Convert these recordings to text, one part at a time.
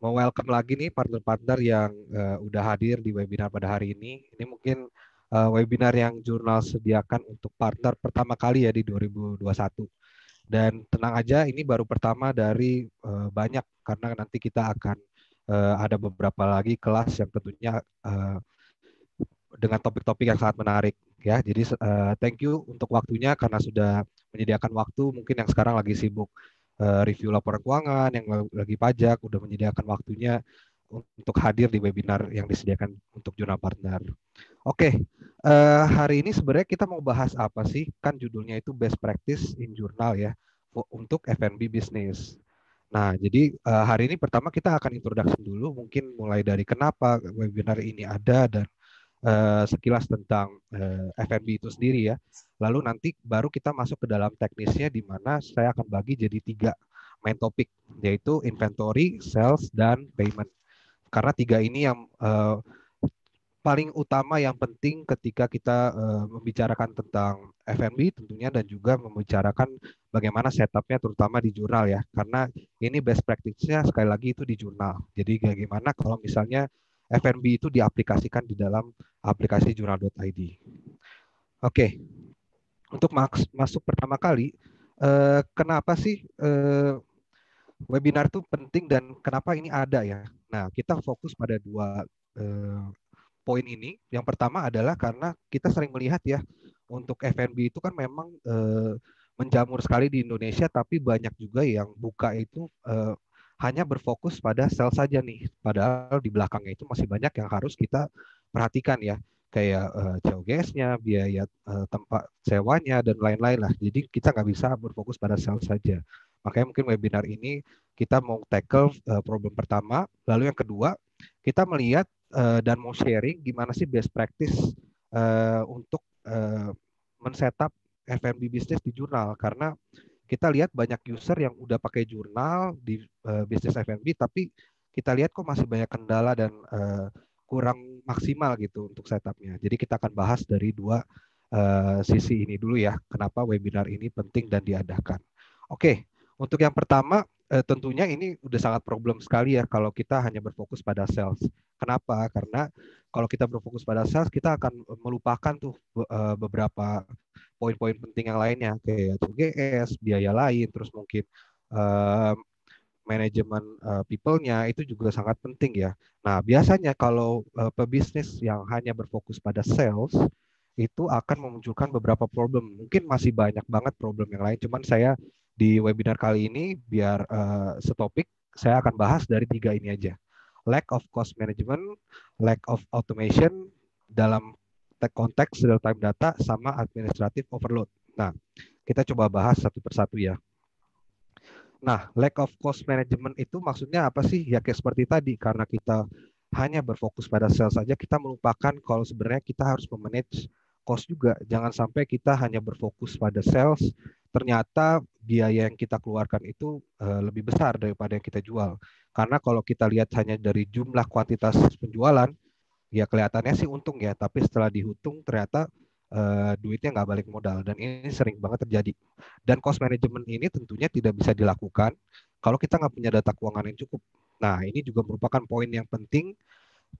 mau welcome lagi nih partner-partner yang udah hadir di webinar pada hari ini. Ini mungkin webinar yang jurnal sediakan untuk partner pertama kali ya di 2021. Dan tenang aja, ini baru pertama dari banyak karena nanti kita akan ada beberapa lagi kelas yang tentunya dengan topik-topik yang sangat menarik ya. Jadi thank you untuk waktunya karena sudah menyediakan waktu. Mungkin yang sekarang lagi sibuk review laporan keuangan, yang lagi pajak, udah menyediakan waktunya untuk hadir di webinar yang disediakan untuk jurnal partner. Oke, hari ini sebenarnya kita mau bahas apa sih? Kan judulnya itu Best Practice in Journal ya, untuk F&B Business. Nah, jadi hari ini pertama kita akan introduction dulu, mungkin mulai dari kenapa webinar ini ada dan sekilas tentang F&B itu sendiri ya. Lalu nanti baru kita masuk ke dalam teknisnya di mana saya akan bagi jadi 3 main topik, yaitu inventory, sales, dan payment. Karena 3 ini yang paling utama yang penting ketika kita membicarakan tentang F&B tentunya dan juga membicarakan bagaimana setupnya terutama di jurnal ya. Karena ini best practice-nya sekali lagi itu di jurnal. Jadi bagaimana kalau misalnya F&B itu diaplikasikan di dalam aplikasi jurnal.id. Oke, untuk masuk pertama kali, kenapa sih webinar itu penting dan kenapa ini ada ya? Nah, kita fokus pada 2 poin ini. Yang pertama adalah karena kita sering melihat ya, untuk F&B itu kan memang menjamur sekali di Indonesia, tapi banyak juga yang buka itu hanya berfokus pada sel saja nih. Padahal di belakangnya itu masih banyak yang harus kita perhatikan ya, kayak COGS-nya, biaya tempat sewanya, dan lain-lain lah. Jadi kita nggak bisa berfokus pada sel saja. Makanya mungkin webinar ini kita mau tackle problem pertama, lalu yang kedua kita melihat dan mau sharing gimana sih best practice untuk men-setup F&B bisnis di jurnal, karena kita lihat banyak user yang udah pakai jurnal di bisnis F&B tapi kita lihat kok masih banyak kendala dan kurang maksimal gitu untuk setupnya. Jadi kita akan bahas dari 2 sisi ini dulu ya, kenapa webinar ini penting dan diadakan. Oke, untuk yang pertama tentunya ini udah sangat problem sekali ya kalau kita hanya berfokus pada sales. Kenapa? Karena kalau kita berfokus pada sales, kita akan melupakan tuh beberapa poin-poin penting yang lainnya kayak CGS, biaya lain, terus mungkin uh, manajemen people-nya itu juga sangat penting ya. Nah, biasanya kalau pebisnis yang hanya berfokus pada sales itu akan memunculkan beberapa problem. Mungkin masih banyak banget problem yang lain, cuman saya di webinar kali ini biar setopik saya akan bahas dari 3 ini aja. Lack of cost management, lack of automation dalam konteks real time data sama administrative overload. Nah, kita coba bahas satu persatu ya. Nah, lack of cost management itu maksudnya apa sih? Ya kayak seperti tadi, karena kita hanya berfokus pada sales saja, kita melupakan kalau sebenarnya kita harus memanage cost juga. Jangan sampai kita hanya berfokus pada sales, ternyata biaya yang kita keluarkan itu lebih besar daripada yang kita jual. Karena kalau kita lihat hanya dari jumlah kuantitas penjualan, ya kelihatannya sih untung ya, tapi setelah dihitung ternyata duitnya nggak balik modal, dan ini sering banget terjadi. Dan cost management ini tentunya tidak bisa dilakukan kalau kita nggak punya data keuangan yang cukup. Nah, ini juga merupakan poin yang penting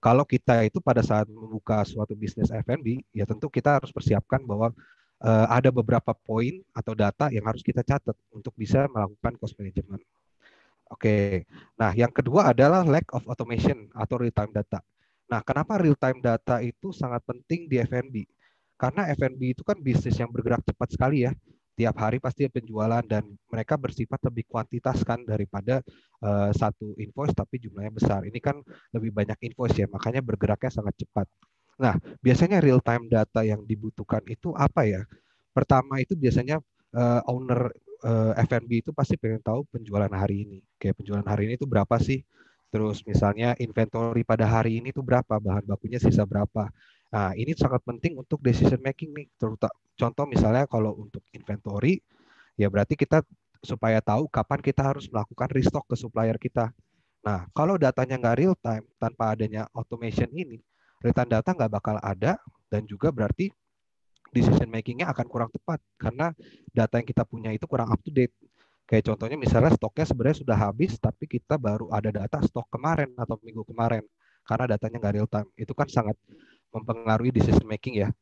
kalau kita itu pada saat membuka suatu bisnis F&B, ya tentu kita harus persiapkan bahwa ada beberapa poin atau data yang harus kita catat untuk bisa melakukan cost management. Oke, nah yang kedua adalah lack of automation atau real time data. Nah, kenapa real time data itu sangat penting di F&B? Karena F&B itu kan bisnis yang bergerak cepat sekali ya. Tiap hari pasti ada penjualan dan mereka bersifat lebih kuantitas kan daripada satu invoice tapi jumlahnya besar. Ini kan lebih banyak invoice ya, makanya bergeraknya sangat cepat. Nah, biasanya real time data yang dibutuhkan itu apa ya? Pertama itu biasanya owner F&B itu pasti pengen tahu penjualan hari ini. Kayak penjualan hari ini itu berapa sih? Terus misalnya inventory pada hari ini tuh berapa, bahan bakunya sisa berapa. Nah, ini sangat penting untuk decision making nih. Contoh misalnya kalau untuk inventory, ya berarti kita supaya tahu kapan kita harus melakukan restock ke supplier kita. Nah, kalau datanya nggak real time, tanpa adanya automation ini, real time data nggak bakal ada, dan juga berarti decision making-nya akan kurang tepat karena data yang kita punya itu kurang up to date. Kayak contohnya misalnya stoknya sebenarnya sudah habis, tapi kita baru ada data stok kemarin atau minggu kemarin karena datanya nggak real time. Itu kan sangat mempengaruhi decision making ya.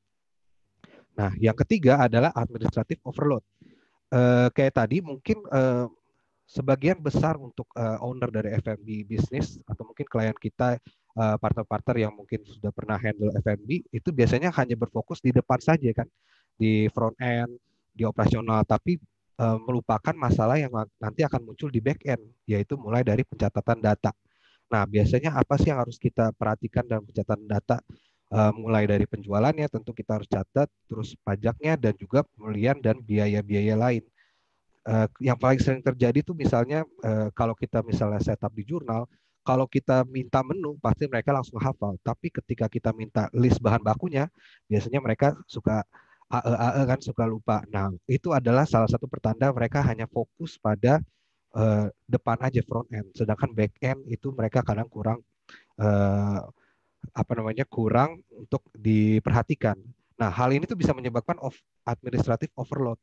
Nah, yang ketiga adalah administrative overload. Kayak tadi mungkin sebagian besar untuk owner dari F&B bisnis atau mungkin klien kita, partner-partner yang mungkin sudah pernah handle F&B itu biasanya hanya berfokus di depan saja kan, di front end, di operasional, tapi melupakan masalah yang nanti akan muncul di back end, yaitu mulai dari pencatatan data. Nah, biasanya apa sih yang harus kita perhatikan dalam pencatatan data? Mulai dari penjualannya, tentu kita harus catat, terus pajaknya, dan juga pembelian dan biaya-biaya lain. Yang paling sering terjadi tuh misalnya kalau kita misalnya setup di jurnal, kalau kita minta menu pasti mereka langsung hafal. Tapi ketika kita minta list bahan bakunya, biasanya mereka suka AE kan, suka lupa. Nah, itu adalah salah satu pertanda mereka hanya fokus pada depan aja, front end. Sedangkan back end itu mereka kadang kurang eh, kurang untuk diperhatikan. Nah, hal ini tuh bisa menyebabkan administrative overload,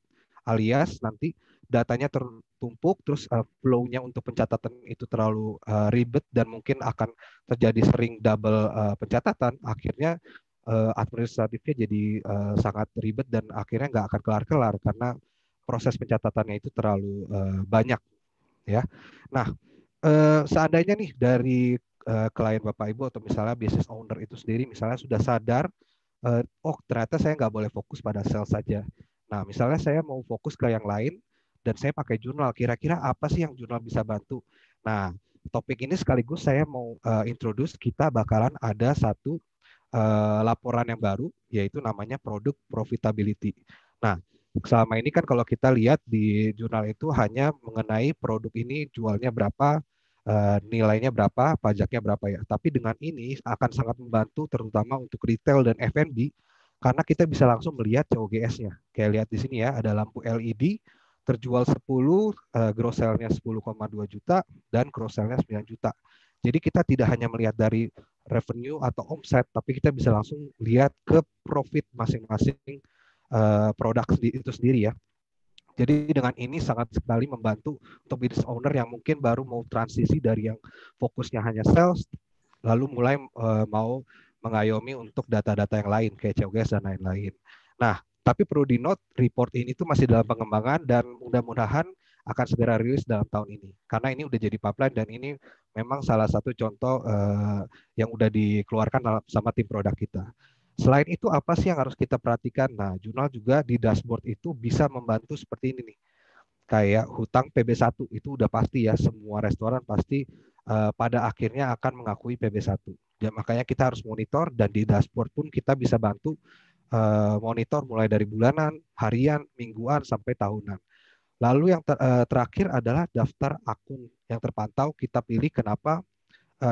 alias nanti datanya tertumpuk, terus flow-nya untuk pencatatan itu terlalu ribet dan mungkin akan terjadi sering double pencatatan. Akhirnya administratifnya jadi sangat ribet dan akhirnya nggak akan kelar-kelar karena proses pencatatannya itu terlalu banyak ya. Nah, seandainya nih dari klien Bapak Ibu atau misalnya business owner itu sendiri misalnya sudah sadar, oh ternyata saya nggak boleh fokus pada sales saja. Nah, misalnya saya mau fokus ke yang lain dan saya pakai jurnal, kira-kira apa sih yang jurnal bisa bantu? Nah, topik ini sekaligus saya mau introduce, kita bakalan ada satu laporan yang baru, yaitu namanya produk profitability. Nah, selama ini kan kalau kita lihat di jurnal itu hanya mengenai produk ini jualnya berapa, nilainya berapa, pajaknya berapa ya. Tapi dengan ini akan sangat membantu terutama untuk retail dan F&B karena kita bisa langsung melihat COGS-nya. Kayak lihat di sini ya, ada lampu LED terjual 10, gross sale-nya 10,2 juta dan gross sale-nya 9 juta. Jadi kita tidak hanya melihat dari revenue atau omset, tapi kita bisa langsung lihat ke profit masing-masing produk itu sendiri ya. Jadi dengan ini sangat sekali membantu untuk business owner yang mungkin baru mau transisi dari yang fokusnya hanya sales, lalu mulai mau mengayomi untuk data-data yang lain kayak COGS dan lain-lain. Nah, tapi perlu di note report ini tuh masih dalam pengembangan dan mudah-mudahan akan segera rilis dalam tahun ini. Karena ini udah jadi pipeline dan ini memang salah satu contoh yang udah dikeluarkan sama tim produk kita. Selain itu apa sih yang harus kita perhatikan? Nah, jurnal juga di dashboard itu bisa membantu seperti ini nih. Kayak hutang PB1 itu udah pasti ya, semua restoran pasti pada akhirnya akan mengakui PB1. Ya, makanya kita harus monitor dan di dashboard pun kita bisa bantu monitor mulai dari bulanan, harian, mingguan sampai tahunan. Lalu yang terakhir adalah daftar akun yang terpantau. Kita pilih kenapa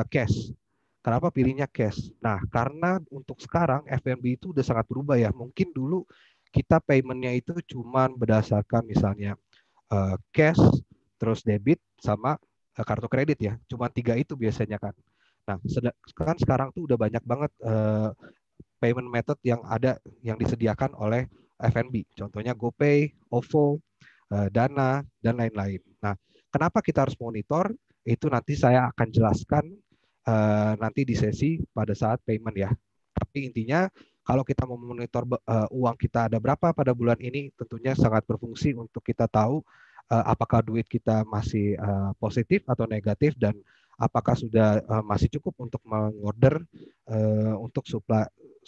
cash. Kenapa pilihnya cash? Nah, karena untuk sekarang F&B itu udah sangat berubah ya. Mungkin dulu kita paymentnya itu cuma berdasarkan misalnya cash, terus debit, sama kartu kredit ya. Cuma tiga itu biasanya kan. Nah, kan sekarang tuh udah banyak banget payment method yang ada yang disediakan oleh F&B. Contohnya GoPay, OVO, Dana, dan lain-lain. Nah, kenapa kita harus monitor? Itu nanti saya akan jelaskan nanti di sesi pada saat payment ya. Tapi intinya kalau kita mau memonitor uang kita ada berapa pada bulan ini, tentunya sangat berfungsi untuk kita tahu apakah duit kita masih positif atau negatif dan apakah sudah masih cukup untuk mengorder untuk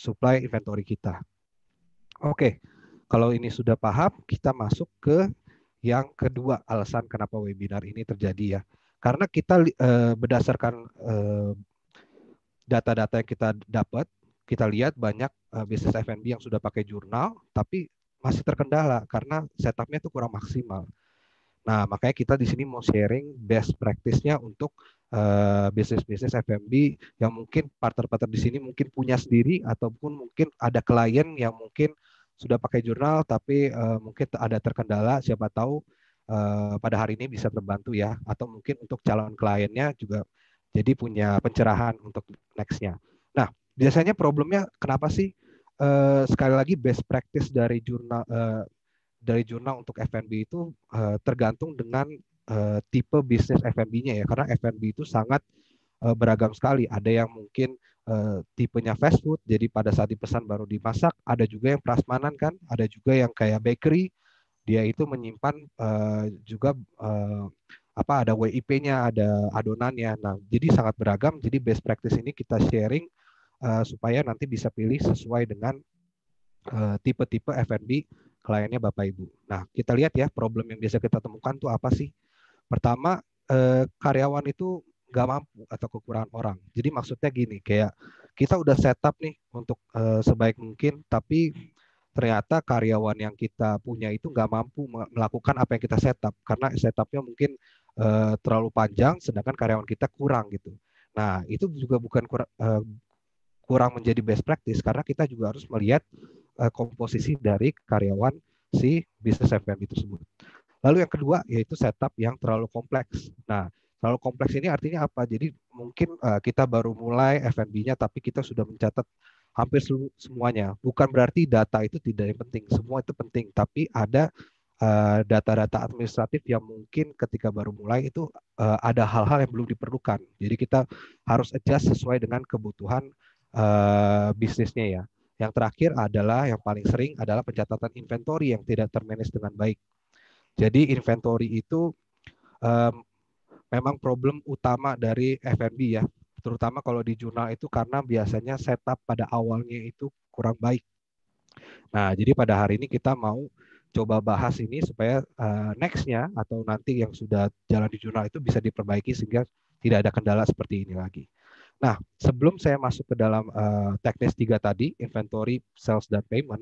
supply inventory kita. Oke, kalau ini sudah paham, kita masuk ke yang kedua alasan kenapa webinar ini terjadi ya. Karena kita berdasarkan data-data yang kita dapat, kita lihat banyak bisnis F&B yang sudah pakai jurnal, tapi masih terkendala karena setupnya itu kurang maksimal. Nah, makanya kita di sini mau sharing best practice-nya untuk bisnis-bisnis F&B yang mungkin partner-partner di sini mungkin punya sendiri ataupun mungkin ada klien yang mungkin sudah pakai jurnal tapi mungkin ada terkendala, siapa tahu pada hari ini bisa terbantu ya, atau mungkin untuk calon kliennya juga jadi punya pencerahan untuk next-nya. Nah, biasanya problemnya kenapa sih? Sekali lagi best practice dari jurnal dari jurnal untuk F&B itu tergantung dengan tipe bisnis F&B-nya ya, karena F&B itu sangat beragam sekali. Ada yang mungkin tipenya fast food, jadi pada saat dipesan baru dimasak. Ada juga yang prasmanan kan, ada juga yang kayak bakery, dia itu menyimpan juga ada WIP-nya, ada adonannya. Nah, jadi sangat beragam. Jadi best practice ini kita sharing supaya nanti bisa pilih sesuai dengan tipe-tipe F&B kliennya Bapak Ibu. Nah, kita lihat ya problem yang biasa kita temukan tuh apa sih? Pertama, karyawan itu nggak mampu atau kekurangan orang. Jadi maksudnya gini, kayak kita udah setup nih untuk sebaik mungkin, tapi ternyata karyawan yang kita punya itu nggak mampu melakukan apa yang kita setup karena setupnya mungkin terlalu panjang, sedangkan karyawan kita kurang gitu. Nah, itu juga bukan kurang menjadi best practice karena kita juga harus melihat komposisi dari karyawan si bisnis F&B tersebut. Lalu yang kedua yaitu setup yang terlalu kompleks. Nah, terlalu kompleks ini artinya apa? Jadi mungkin kita baru mulai F&B-nya tapi kita sudah mencatat hampir semuanya. Bukan berarti data itu tidak yang penting, semua itu penting, tapi ada data-data administratif yang mungkin ketika baru mulai itu ada hal-hal yang belum diperlukan. Jadi kita harus adjust sesuai dengan kebutuhan bisnisnya ya. Yang terakhir adalah yang paling sering adalah pencatatan inventory yang tidak termanage dengan baik. Jadi inventory itu um, memang problem utama dari F&B ya, terutama kalau di jurnal itu karena biasanya setup pada awalnya itu kurang baik. Nah, jadi pada hari ini kita mau coba bahas ini supaya next-nya atau nanti yang sudah jalan di jurnal itu bisa diperbaiki sehingga tidak ada kendala seperti ini lagi. Nah, sebelum saya masuk ke dalam teknis 3 tadi, inventory, sales, dan payment,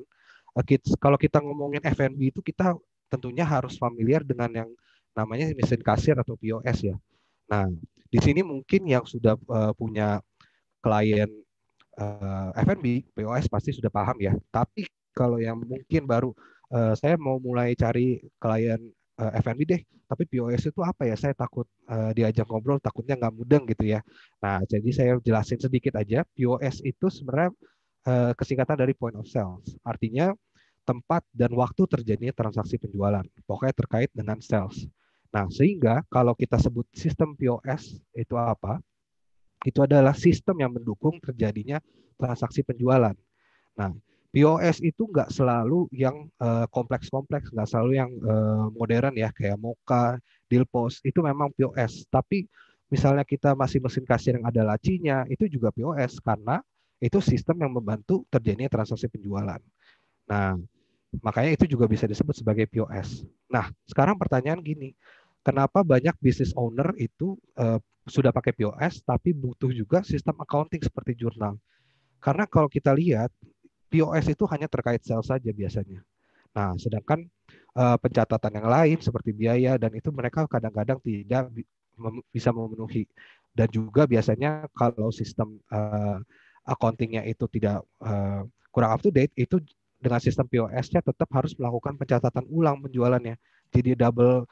kalau kita ngomongin F&B itu kita tentunya harus familiar dengan yang namanya mesin kasir atau POS ya. Nah, di sini mungkin yang sudah punya klien F&B, POS pasti sudah paham ya. Tapi kalau yang mungkin baru, saya mau mulai cari klien F&B deh, tapi POS itu apa ya? Saya takut diajak ngobrol, takutnya nggak mudeng gitu ya. Nah, jadi saya jelasin sedikit aja. POS itu sebenarnya kesingkatan dari point of sales. Artinya tempat dan waktu terjadinya transaksi penjualan. Pokoknya terkait dengan sales. Nah, sehingga kalau kita sebut sistem POS itu apa? Itu adalah sistem yang mendukung terjadinya transaksi penjualan. Nah, POS itu nggak selalu yang kompleks-kompleks, nggak selalu yang modern ya, kayak Moka, Dilpos, itu memang POS. Tapi misalnya kita masih mesin kasir yang ada lacinya, itu juga POS, karena itu sistem yang membantu terjadinya transaksi penjualan. Nah, makanya itu juga bisa disebut sebagai POS. Nah, sekarang pertanyaan gini, kenapa banyak business owner itu sudah pakai POS, tapi butuh juga sistem accounting seperti jurnal? Karena kalau kita lihat, POS itu hanya terkait sales saja biasanya. Nah, sedangkan pencatatan yang lain seperti biaya dan itu mereka kadang-kadang tidak bisa memenuhi. Dan juga biasanya kalau sistem accountingnya itu tidak kurang up to date, itu dengan sistem POS-nya tetap harus melakukan pencatatan ulang penjualannya. Jadi double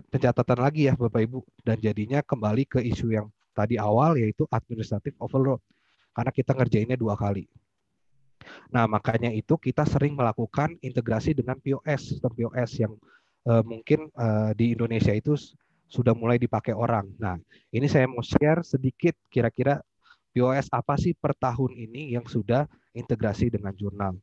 pencatatan lagi ya Bapak Ibu, dan jadinya kembali ke isu yang tadi awal yaitu administrative overload karena kita ngerjainnya 2 kali. Nah, makanya itu kita sering melakukan integrasi dengan POS, sistem POS yang mungkin di Indonesia itu sudah mulai dipakai orang. Nah, ini saya mau share sedikit kira-kira POS apa sih per tahun ini yang sudah integrasi dengan jurnal.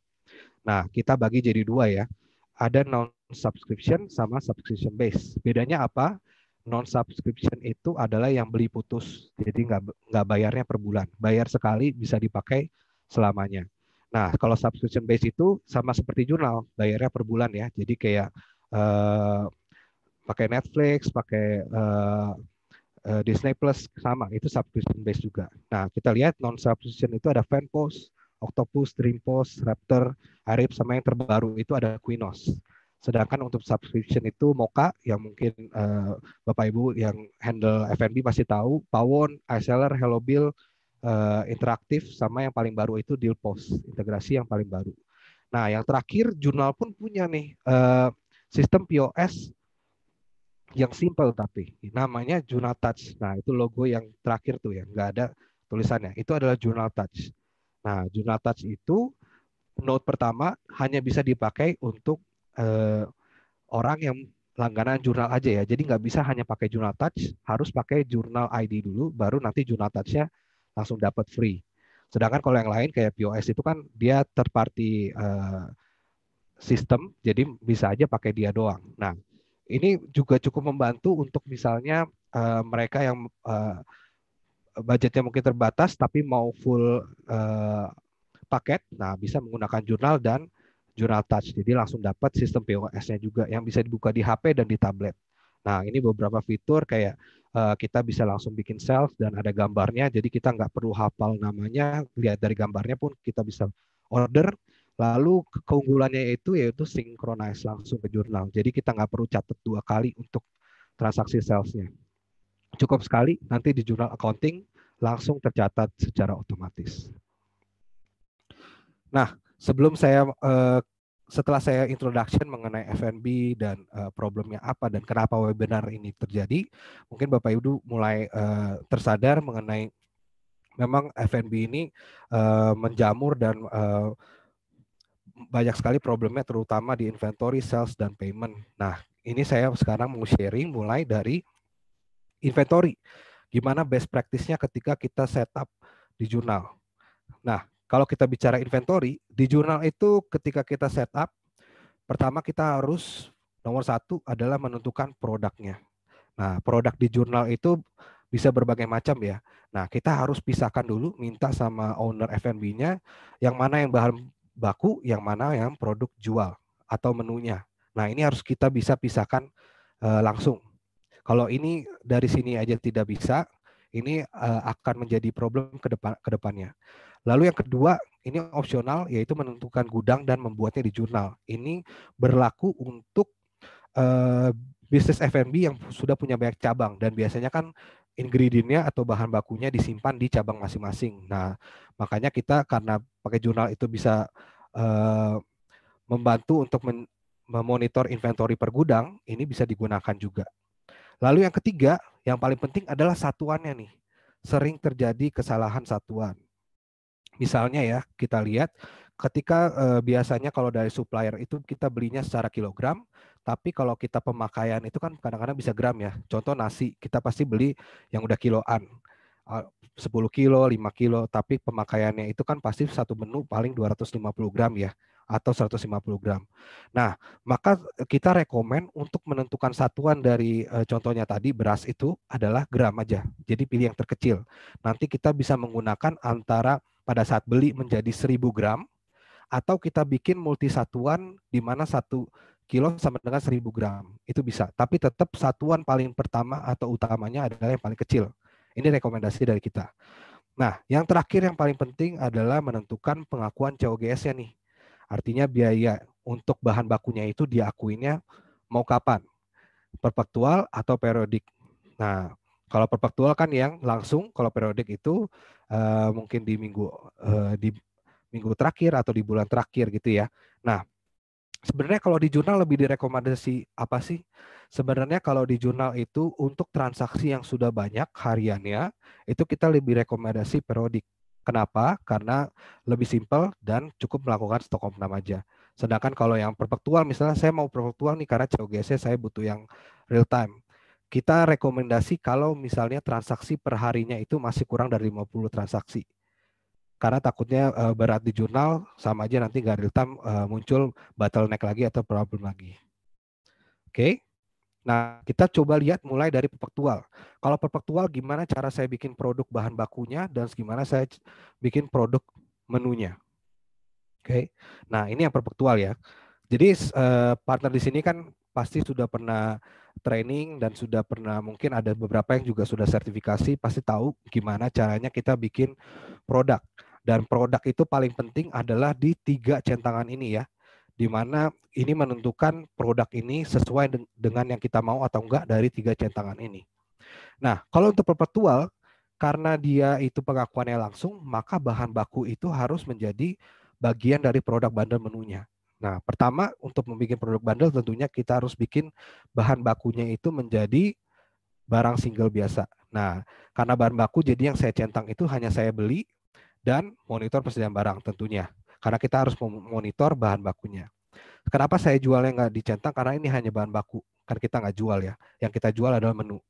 Nah, kita bagi jadi 2 ya. Ada non-subscription sama subscription base. Bedanya apa? Non-subscription itu adalah yang beli putus, jadi nggak bayarnya per bulan. Bayar sekali bisa dipakai selamanya. Nah, kalau subscription base itu sama seperti jurnal, bayarnya per bulan ya. Jadi kayak pakai Netflix, pakai Disney Plus sama, itu subscription base juga. Nah, kita lihat non-subscription itu ada Fanpost, Octopus, Dreampost, Raptor, Arif, sama yang terbaru itu ada Quinos. Sedangkan untuk subscription itu Moka, yang mungkin Bapak Ibu yang handle F&B pasti tahu, Pawon, iSeller, Hello Bill, Interaktif, sama yang paling baru itu Dealpost, integrasi yang paling baru. Nah, yang terakhir jurnal pun punya nih sistem POS yang simple tapi namanya Journal Touch. Nah, itu logo yang terakhir tuh ya, nggak ada tulisannya. Itu adalah Journal Touch. Nah, Journal Touch itu Note pertama hanya bisa dipakai untuk orang yang langganan jurnal aja ya. Jadi nggak bisa hanya pakai Journal Touch, harus pakai Journal ID dulu, baru nanti Journal Touch-nya langsung dapat free. Sedangkan kalau yang lain kayak POS itu kan dia third party sistem, jadi bisa aja pakai dia doang. Nah, ini juga cukup membantu untuk misalnya mereka yang budgetnya mungkin terbatas tapi mau full paket, nah bisa menggunakan jurnal dan jurnal touch. Jadi langsung dapat sistem POS-nya juga yang bisa dibuka di HP dan di tablet. Nah, ini beberapa fitur kayak kita bisa langsung bikin self dan ada gambarnya, jadi kita nggak perlu hafal namanya, lihat dari gambarnya pun kita bisa order. Lalu keunggulannya itu yaitu synchronize langsung ke jurnal. Jadi kita nggak perlu catat 2 kali untuk transaksi sales-nya. Cukup sekali, nanti di jurnal accounting langsung tercatat secara otomatis. Nah, sebelum saya setelah saya introduction mengenai F&B dan problemnya apa dan kenapa webinar ini terjadi, mungkin Bapak Ibu mulai tersadar mengenai memang F&B ini menjamur dan banyak sekali problemnya terutama di inventory, sales, dan payment. Nah, ini saya sekarang mau sharing mulai dari inventory. Gimana best practice-nya ketika kita setup di jurnal. Nah, kalau kita bicara inventory, di jurnal itu ketika kita setup, pertama kita harus nomor satu adalah menentukan produknya. Nah, produk di jurnal itu bisa berbagai macam ya. Nah, kita harus pisahkan dulu, minta sama owner F&B-nya yang mana yang bahan baku, yang mana yang produk jual atau menunya. Nah, ini harus kita bisa pisahkan langsung. Kalau ini dari sini aja tidak bisa, ini akan menjadi problem ke depannya. Lalu yang kedua, ini opsional yaitu menentukan gudang dan membuatnya di jurnal. Ini berlaku untuk bisnis F&B yang sudah punya banyak cabang dan biasanya kan ingredientnya atau bahan bakunya disimpan di cabang masing-masing. Nah, makanya kita karena pakai jurnal itu bisa membantu untuk memonitor inventory per gudang, ini bisa digunakan juga. Lalu yang ketiga, yang paling penting adalah satuannya nih. Sering terjadi kesalahan satuan. Misalnya ya, kita lihat ketika biasanya kalau dari supplier itu kita belinya secara kilogram, tapi kalau kita pemakaian itu kan kadang-kadang bisa gram ya. Contoh nasi, kita pasti beli yang udah kiloan. 10 kilo, 5 kilo, tapi pemakaiannya itu kan pasti satu menu paling 250 gram ya, atau 150 gram. Nah, maka kita rekomen untuk menentukan satuan dari contohnya tadi beras itu adalah gram aja. Jadi pilih yang terkecil. Nanti kita bisa menggunakan antara pada saat beli menjadi 1000 gram, atau kita bikin multi satuan di mana 1 kilo sama dengan 1000 gram. Itu bisa. Tapi tetap satuan paling pertama atau utamanya adalah yang paling kecil. Ini rekomendasi dari kita. Nah, yang terakhir yang paling penting adalah menentukan pengakuan COGS-nya nih. Artinya biaya untuk bahan bakunya itu diakuinnya mau kapan? Perpetual atau periodik. Nah, kalau perpetual kan yang langsung, kalau periodik itu mungkin di minggu terakhir atau di bulan terakhir gitu ya. Nah, sebenarnya kalau di jurnal lebih direkomendasi apa sih? Sebenarnya kalau di jurnal itu untuk transaksi yang sudah banyak hariannya, itu kita lebih rekomendasi periodik. Kenapa? Karena lebih simpel dan cukup melakukan stok opnam aja. Sedangkan kalau yang perpetual, misalnya saya mau perpetual nih karena COGS saya butuh yang real time. Kita rekomendasi kalau misalnya transaksi per harinya itu masih kurang dari 50 transaksi. Karena takutnya berat di jurnal sama aja nanti nggak real time muncul bottleneck lagi atau problem lagi. Oke. Nah, kita coba lihat mulai dari perpektual. Kalau perpektual gimana cara saya bikin produk bahan bakunya dan gimana saya bikin produk menunya. Oke. Nah, ini yang perpektual ya. Jadi partner di sini kan pasti sudah pernah training dan sudah pernah mungkin ada beberapa yang juga sudah sertifikasi, pasti tahu gimana caranya kita bikin produk. Dan produk itu paling penting adalah di 3 centangan ini ya, di mana ini menentukan produk ini sesuai dengan yang kita mau atau enggak dari 3 centangan ini. Nah, kalau untuk perpetual, karena dia itu pengakuannya langsung, maka bahan baku itu harus menjadi bagian dari produk bundle menunya. Nah, pertama untuk membuat produk bundle tentunya kita harus bikin bahan bakunya itu menjadi barang single biasa. Nah, karena bahan baku jadi yang saya centang itu hanya saya beli dan monitor persediaan barang tentunya. karena kita harus memonitor bahan bakunya. Kenapa saya jualnya nggak dicentang? Karena ini hanya bahan baku, kan kita nggak jual ya. Yang kita jual adalah menu.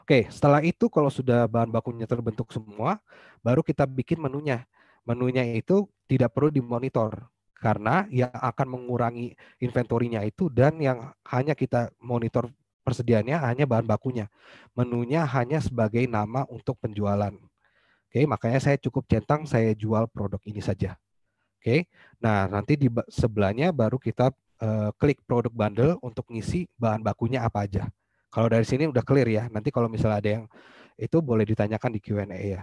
Oke, setelah itu kalau sudah bahan bakunya terbentuk semua, baru kita bikin menunya. Menunya itu tidak perlu dimonitor, karena yang akan mengurangi inventorinya itu dan yang hanya kita monitor persediaannya hanya bahan bakunya. Menunya hanya sebagai nama untuk penjualan. Oke, makanya saya cukup centang saya jual produk ini saja. Oke, nah nanti di sebelahnya baru kita klik produk bundle untuk ngisi bahan bakunya apa aja. Kalau dari sini udah clear ya. Nanti kalau misalnya ada yang itu boleh ditanyakan di Q&A ya.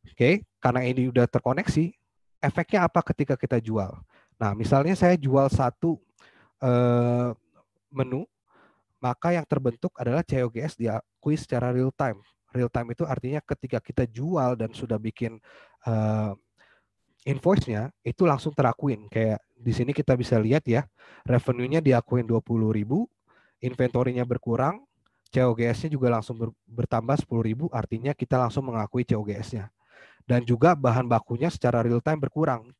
Oke, karena ini udah terkoneksi, efeknya apa ketika kita jual? Nah, misalnya saya jual satu menu, maka yang terbentuk adalah COGS diakui secara real time. Real time itu artinya ketika kita jual dan sudah bikin invoice-nya itu langsung terakuin. Kayak di sini kita bisa lihat ya, revenue-nya diakuin 20.000, inventory-nya berkurang, COGS-nya juga langsung bertambah 10.000, artinya kita langsung mengakui COGS-nya. Dan juga bahan bakunya secara real time berkurang.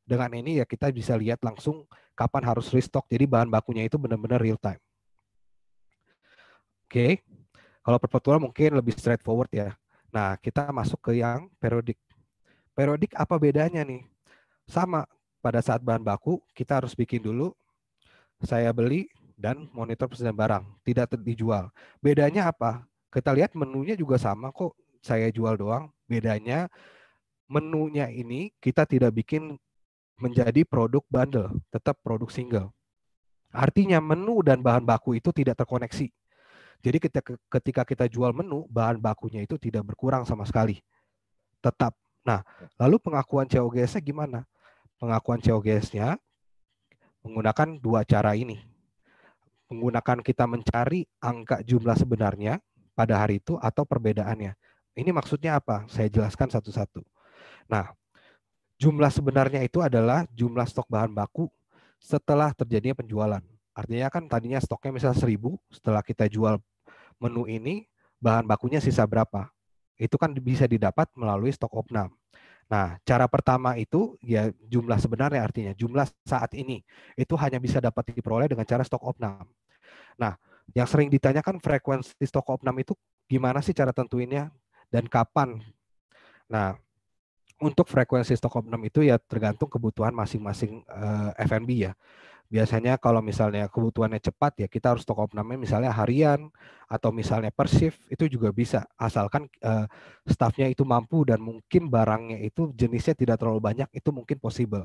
Dengan ini ya kita bisa lihat langsung kapan harus restock. Jadi bahan bakunya itu benar-benar real time. Oke, kalau perpetual mungkin lebih straightforward ya. Nah, kita masuk ke yang periodik. Periodik apa bedanya nih? Sama, pada saat bahan baku kita harus bikin dulu, saya beli dan monitor persediaan barang, tidak dijual. Bedanya apa? Kita lihat menunya juga sama kok, saya jual doang. Bedanya menunya ini kita tidak bikin menjadi produk bundle, tetap produk single. Artinya menu dan bahan baku itu tidak terkoneksi. Jadi ketika kita jual menu, bahan bakunya itu tidak berkurang sama sekali. Tetap. Nah, lalu pengakuan COGS-nya gimana? Pengakuan COGS-nya menggunakan dua cara ini. Menggunakan kita mencari angka jumlah sebenarnya pada hari itu atau perbedaannya. Ini maksudnya apa? Saya jelaskan satu-satu. Nah, jumlah sebenarnya itu adalah jumlah stok bahan baku setelah terjadinya penjualan. Artinya kan tadinya stoknya misal 1.000, setelah kita jual menu ini, bahan bakunya sisa berapa? Itu kan bisa didapat melalui stok opnam. Nah, cara pertama itu ya jumlah sebenarnya, artinya jumlah saat ini itu hanya bisa dapat diperoleh dengan cara stok opnam. Nah, yang sering ditanyakan frekuensi stok opnam itu gimana sih cara tentuinnya dan kapan? Nah, untuk frekuensi stok opnam itu ya tergantung kebutuhan masing-masing F&B ya. Biasanya kalau misalnya kebutuhannya cepat ya kita harus stok opnamnya misalnya harian atau misalnya per shift itu juga bisa asalkan staffnya itu mampu dan mungkin barangnya itu jenisnya tidak terlalu banyak itu mungkin possible.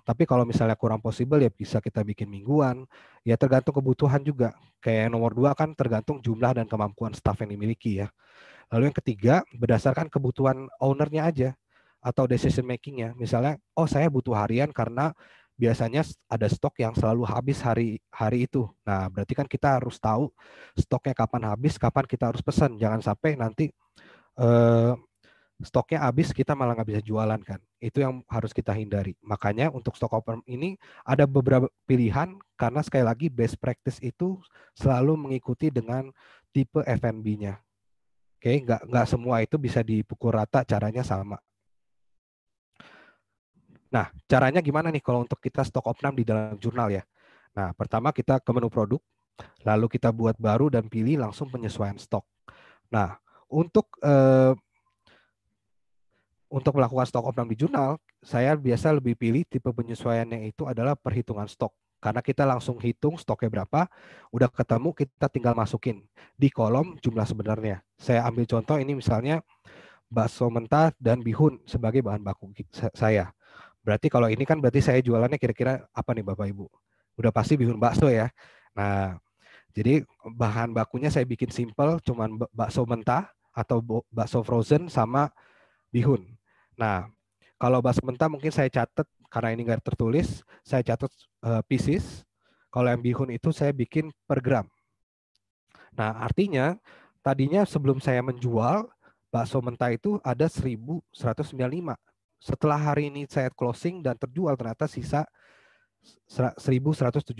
Tapi kalau misalnya kurang possible ya bisa kita bikin mingguan. Ya tergantung kebutuhan juga. Kayak yang nomor 2 kan tergantung jumlah dan kemampuan staff yang dimiliki ya. Lalu yang ketiga berdasarkan kebutuhan ownernya aja atau decision makingnya. Misalnya, oh saya butuh harian karena biasanya ada stok yang selalu habis hari itu. Nah, berarti kan kita harus tahu stoknya kapan habis, kapan kita harus pesan. Jangan sampai nanti stoknya habis kita malah nggak bisa jualan kan. Itu yang harus kita hindari. Makanya untuk stok open ini ada beberapa pilihan karena sekali lagi best practice itu selalu mengikuti dengan tipe F&B-nya. Oke, nggak semua itu bisa dipukul rata, caranya sama. Nah, caranya gimana nih kalau untuk kita stok opnam di dalam jurnal ya? Nah, pertama kita ke menu produk, lalu kita buat baru dan pilih langsung penyesuaian stok. Nah, untuk melakukan stok opnam di jurnal, saya biasa lebih pilih tipe penyesuaiannya itu adalah perhitungan stok. Karena kita langsung hitung stoknya berapa, udah ketemu kita tinggal masukin di kolom jumlah sebenarnya. Saya ambil contoh ini misalnya bakso mentah dan bihun sebagai bahan baku saya. Berarti kalau ini kan berarti saya jualannya kira-kira apa nih Bapak Ibu? Udah pasti bihun bakso ya. Nah, jadi bahan bakunya saya bikin simple, cuman bakso mentah atau bakso frozen sama bihun. Nah, kalau bakso mentah mungkin saya catat karena ini nggak tertulis, saya catat pieces. Kalau yang bihun itu saya bikin per gram. Nah, artinya tadinya sebelum saya menjual bakso mentah itu ada 1.195. Setelah hari ini saya closing dan terjual ternyata sisa 1.170.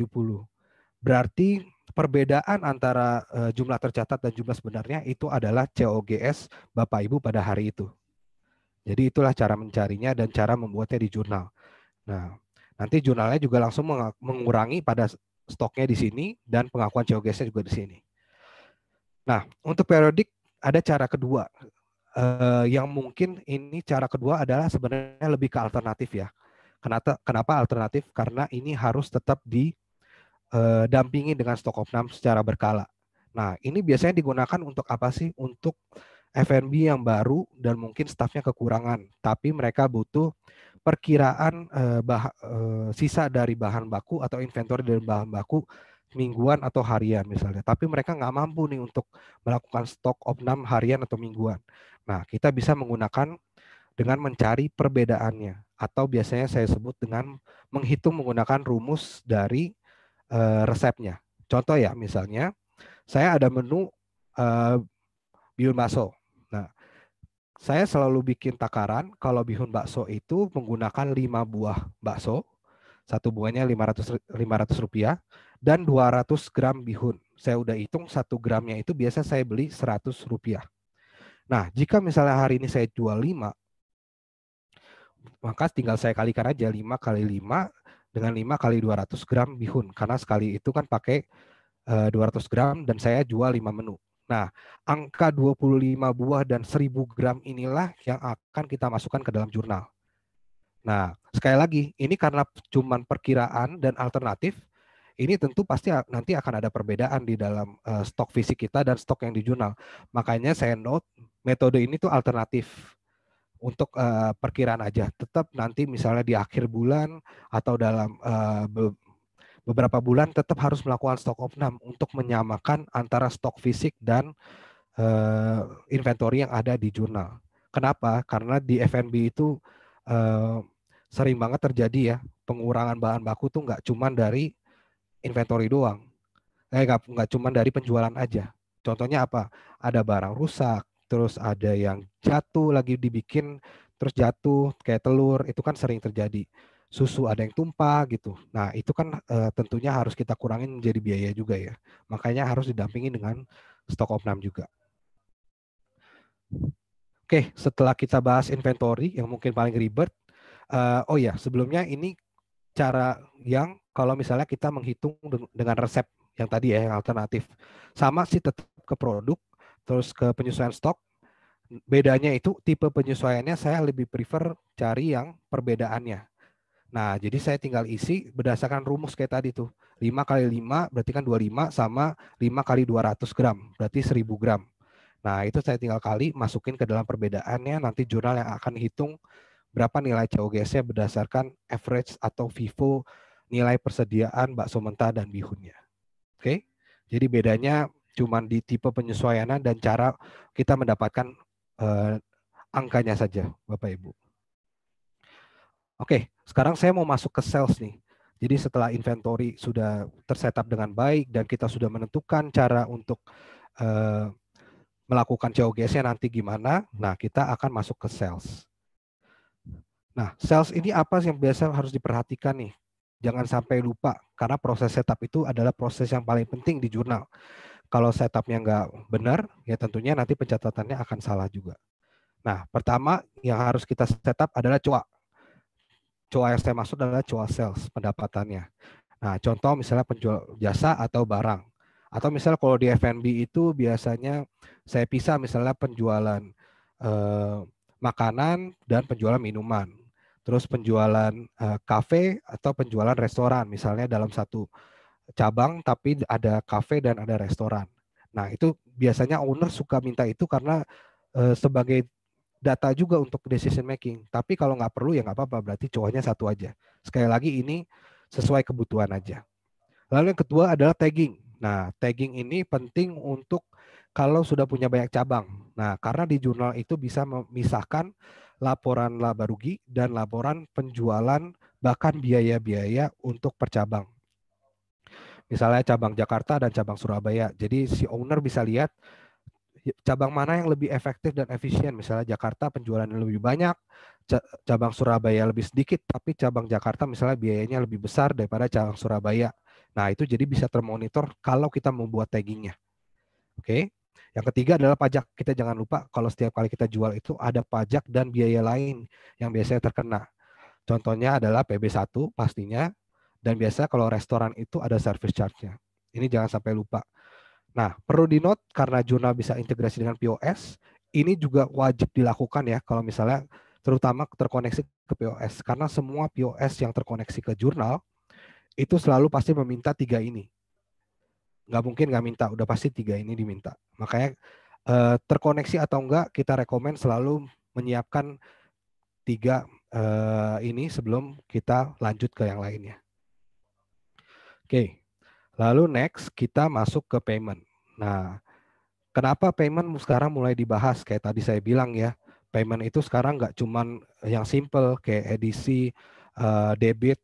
Berarti perbedaan antara jumlah tercatat dan jumlah sebenarnya itu adalah COGS Bapak Ibu pada hari itu. Jadi itulah cara mencarinya dan cara membuatnya di jurnal. Nah, nanti jurnalnya juga langsung mengurangi pada stoknya di sini dan pengakuan COGS-nya juga di sini. Nah, untuk periodik ada cara kedua. Yang mungkin ini cara kedua adalah sebenarnya lebih ke alternatif ya. Kenapa alternatif? Karena ini harus tetap didampingi dengan stok opnam secara berkala. Nah, ini biasanya digunakan untuk apa sih? Untuk F&B yang baru dan mungkin stafnya kekurangan, tapi mereka butuh perkiraan sisa dari bahan baku atau inventory dari bahan baku mingguan atau harian misalnya. Tapi mereka nggak mampu nih untuk melakukan stok opnam harian atau mingguan. Nah, kita bisa menggunakan dengan mencari perbedaannya atau biasanya saya sebut dengan menghitung menggunakan rumus dari resepnya. Contoh ya, misalnya saya ada menu uh, bihun bakso. Nah, saya selalu bikin takaran kalau bihun bakso itu menggunakan 5 buah bakso, satu buahnya 500 rupiah, dan 200 gram bihun. Saya udah hitung 1 gramnya itu biasa saya beli 100 rupiah. Nah, jika misalnya hari ini saya jual 5, maka tinggal saya kalikan aja 5 kali 5 dengan 5 kali 200 gram bihun. Karena sekali itu kan pakai 200 gram dan saya jual 5 menu. Nah, angka 25 buah dan 1000 gram inilah yang akan kita masukkan ke dalam jurnal. Nah, sekali lagi, ini karena cuman perkiraan dan alternatif, ini tentu pasti nanti akan ada perbedaan di dalam stok fisik kita dan stok yang di jurnal. Makanya saya note, metode ini tuh alternatif untuk perkiraan aja. Tetap nanti misalnya di akhir bulan atau dalam beberapa bulan tetap harus melakukan stok opnam untuk menyamakan antara stok fisik dan inventory yang ada di jurnal. Kenapa? Karena di F&B itu uh, sering banget terjadi ya pengurangan bahan baku tuh nggak cuma dari inventory doang, nggak cuma dari penjualan aja. Contohnya apa? Ada barang rusak, terus ada yang jatuh lagi dibikin, terus jatuh kayak telur, itu kan sering terjadi. Susu ada yang tumpah gitu. Nah itu kan tentunya harus kita kurangin menjadi biaya juga ya. Makanya harus didampingi dengan stok opnam juga. Oke, setelah kita bahas inventory yang mungkin paling ribet, oh ya sebelumnya ini cara yang kalau misalnya kita menghitung dengan resep yang tadi ya, yang alternatif. Sama sih tetap ke produk, terus ke penyesuaian stok. Bedanya itu tipe penyesuaiannya saya lebih prefer cari yang perbedaannya. Nah, jadi saya tinggal isi berdasarkan rumus kayak tadi tuh. 5 kali 5 berarti kan 25 sama 5 kali 200 gram, berarti 1000 gram. Nah, itu saya tinggal kali masukin ke dalam perbedaannya, nanti jurnal yang akan hitung berapa nilai COGS-nya berdasarkan average atau FIFO nilai persediaan bakso mentah dan bihunnya. Oke, jadi bedanya cuma di tipe penyesuaian dan cara kita mendapatkan angkanya saja, Bapak Ibu. Oke, sekarang saya mau masuk ke sales nih. Jadi setelah inventory sudah tersetup dengan baik dan kita sudah menentukan cara untuk melakukan COGS-nya nanti gimana, nah kita akan masuk ke sales. Nah, sales ini apa yang biasa harus diperhatikan nih? Jangan sampai lupa, karena proses setup itu adalah proses yang paling penting di jurnal. Kalau setupnya nggak benar, ya tentunya nanti pencatatannya akan salah juga. Nah, pertama yang harus kita setup adalah COA. COA yang saya maksud adalah COA sales, pendapatannya. Nah, contoh misalnya penjual jasa atau barang. Atau misalnya kalau di F&B itu biasanya saya pisah misalnya penjualan makanan dan penjualan minuman. Terus penjualan kafe atau penjualan restoran, misalnya dalam satu cabang tapi ada kafe dan ada restoran. Nah, itu biasanya owner suka minta itu karena sebagai data juga untuk decision making. Tapi kalau nggak perlu ya nggak apa-apa, berarti cowoknya satu aja. Sekali lagi ini sesuai kebutuhan aja. Lalu yang kedua adalah tagging. Nah, tagging ini penting untuk kalau sudah punya banyak cabang. Nah, karena di jurnal itu bisa memisahkan laporan laba rugi dan laporan penjualan bahkan biaya-biaya untuk per cabang. Misalnya cabang Jakarta dan cabang Surabaya. Jadi si owner bisa lihat cabang mana yang lebih efektif dan efisien. Misalnya Jakarta penjualannya lebih banyak, cabang Surabaya lebih sedikit, tapi cabang Jakarta misalnya biayanya lebih besar daripada cabang Surabaya. Nah, itu jadi bisa termonitor kalau kita membuat taggingnya. Oke. Yang ketiga adalah pajak. Kita jangan lupa kalau setiap kali kita jual itu ada pajak dan biaya lain yang biasanya terkena. Contohnya adalah PB1 pastinya, dan biasa kalau restoran itu ada service charge-nya. Ini jangan sampai lupa. Nah, perlu di-note karena jurnal bisa integrasi dengan POS, ini juga wajib dilakukan ya kalau misalnya terutama terkoneksi ke POS. Karena semua POS yang terkoneksi ke jurnal itu selalu pasti meminta 3 ini. Nggak mungkin nggak minta, udah pasti 3 ini diminta. Makanya terkoneksi atau enggak, kita rekomen selalu menyiapkan 3 ini sebelum kita lanjut ke yang lainnya. Oke, lalu next kita masuk ke payment. Nah, kenapa payment sekarang mulai dibahas? Kayak tadi saya bilang ya, payment itu sekarang nggak cuman yang simple kayak edisi, debit,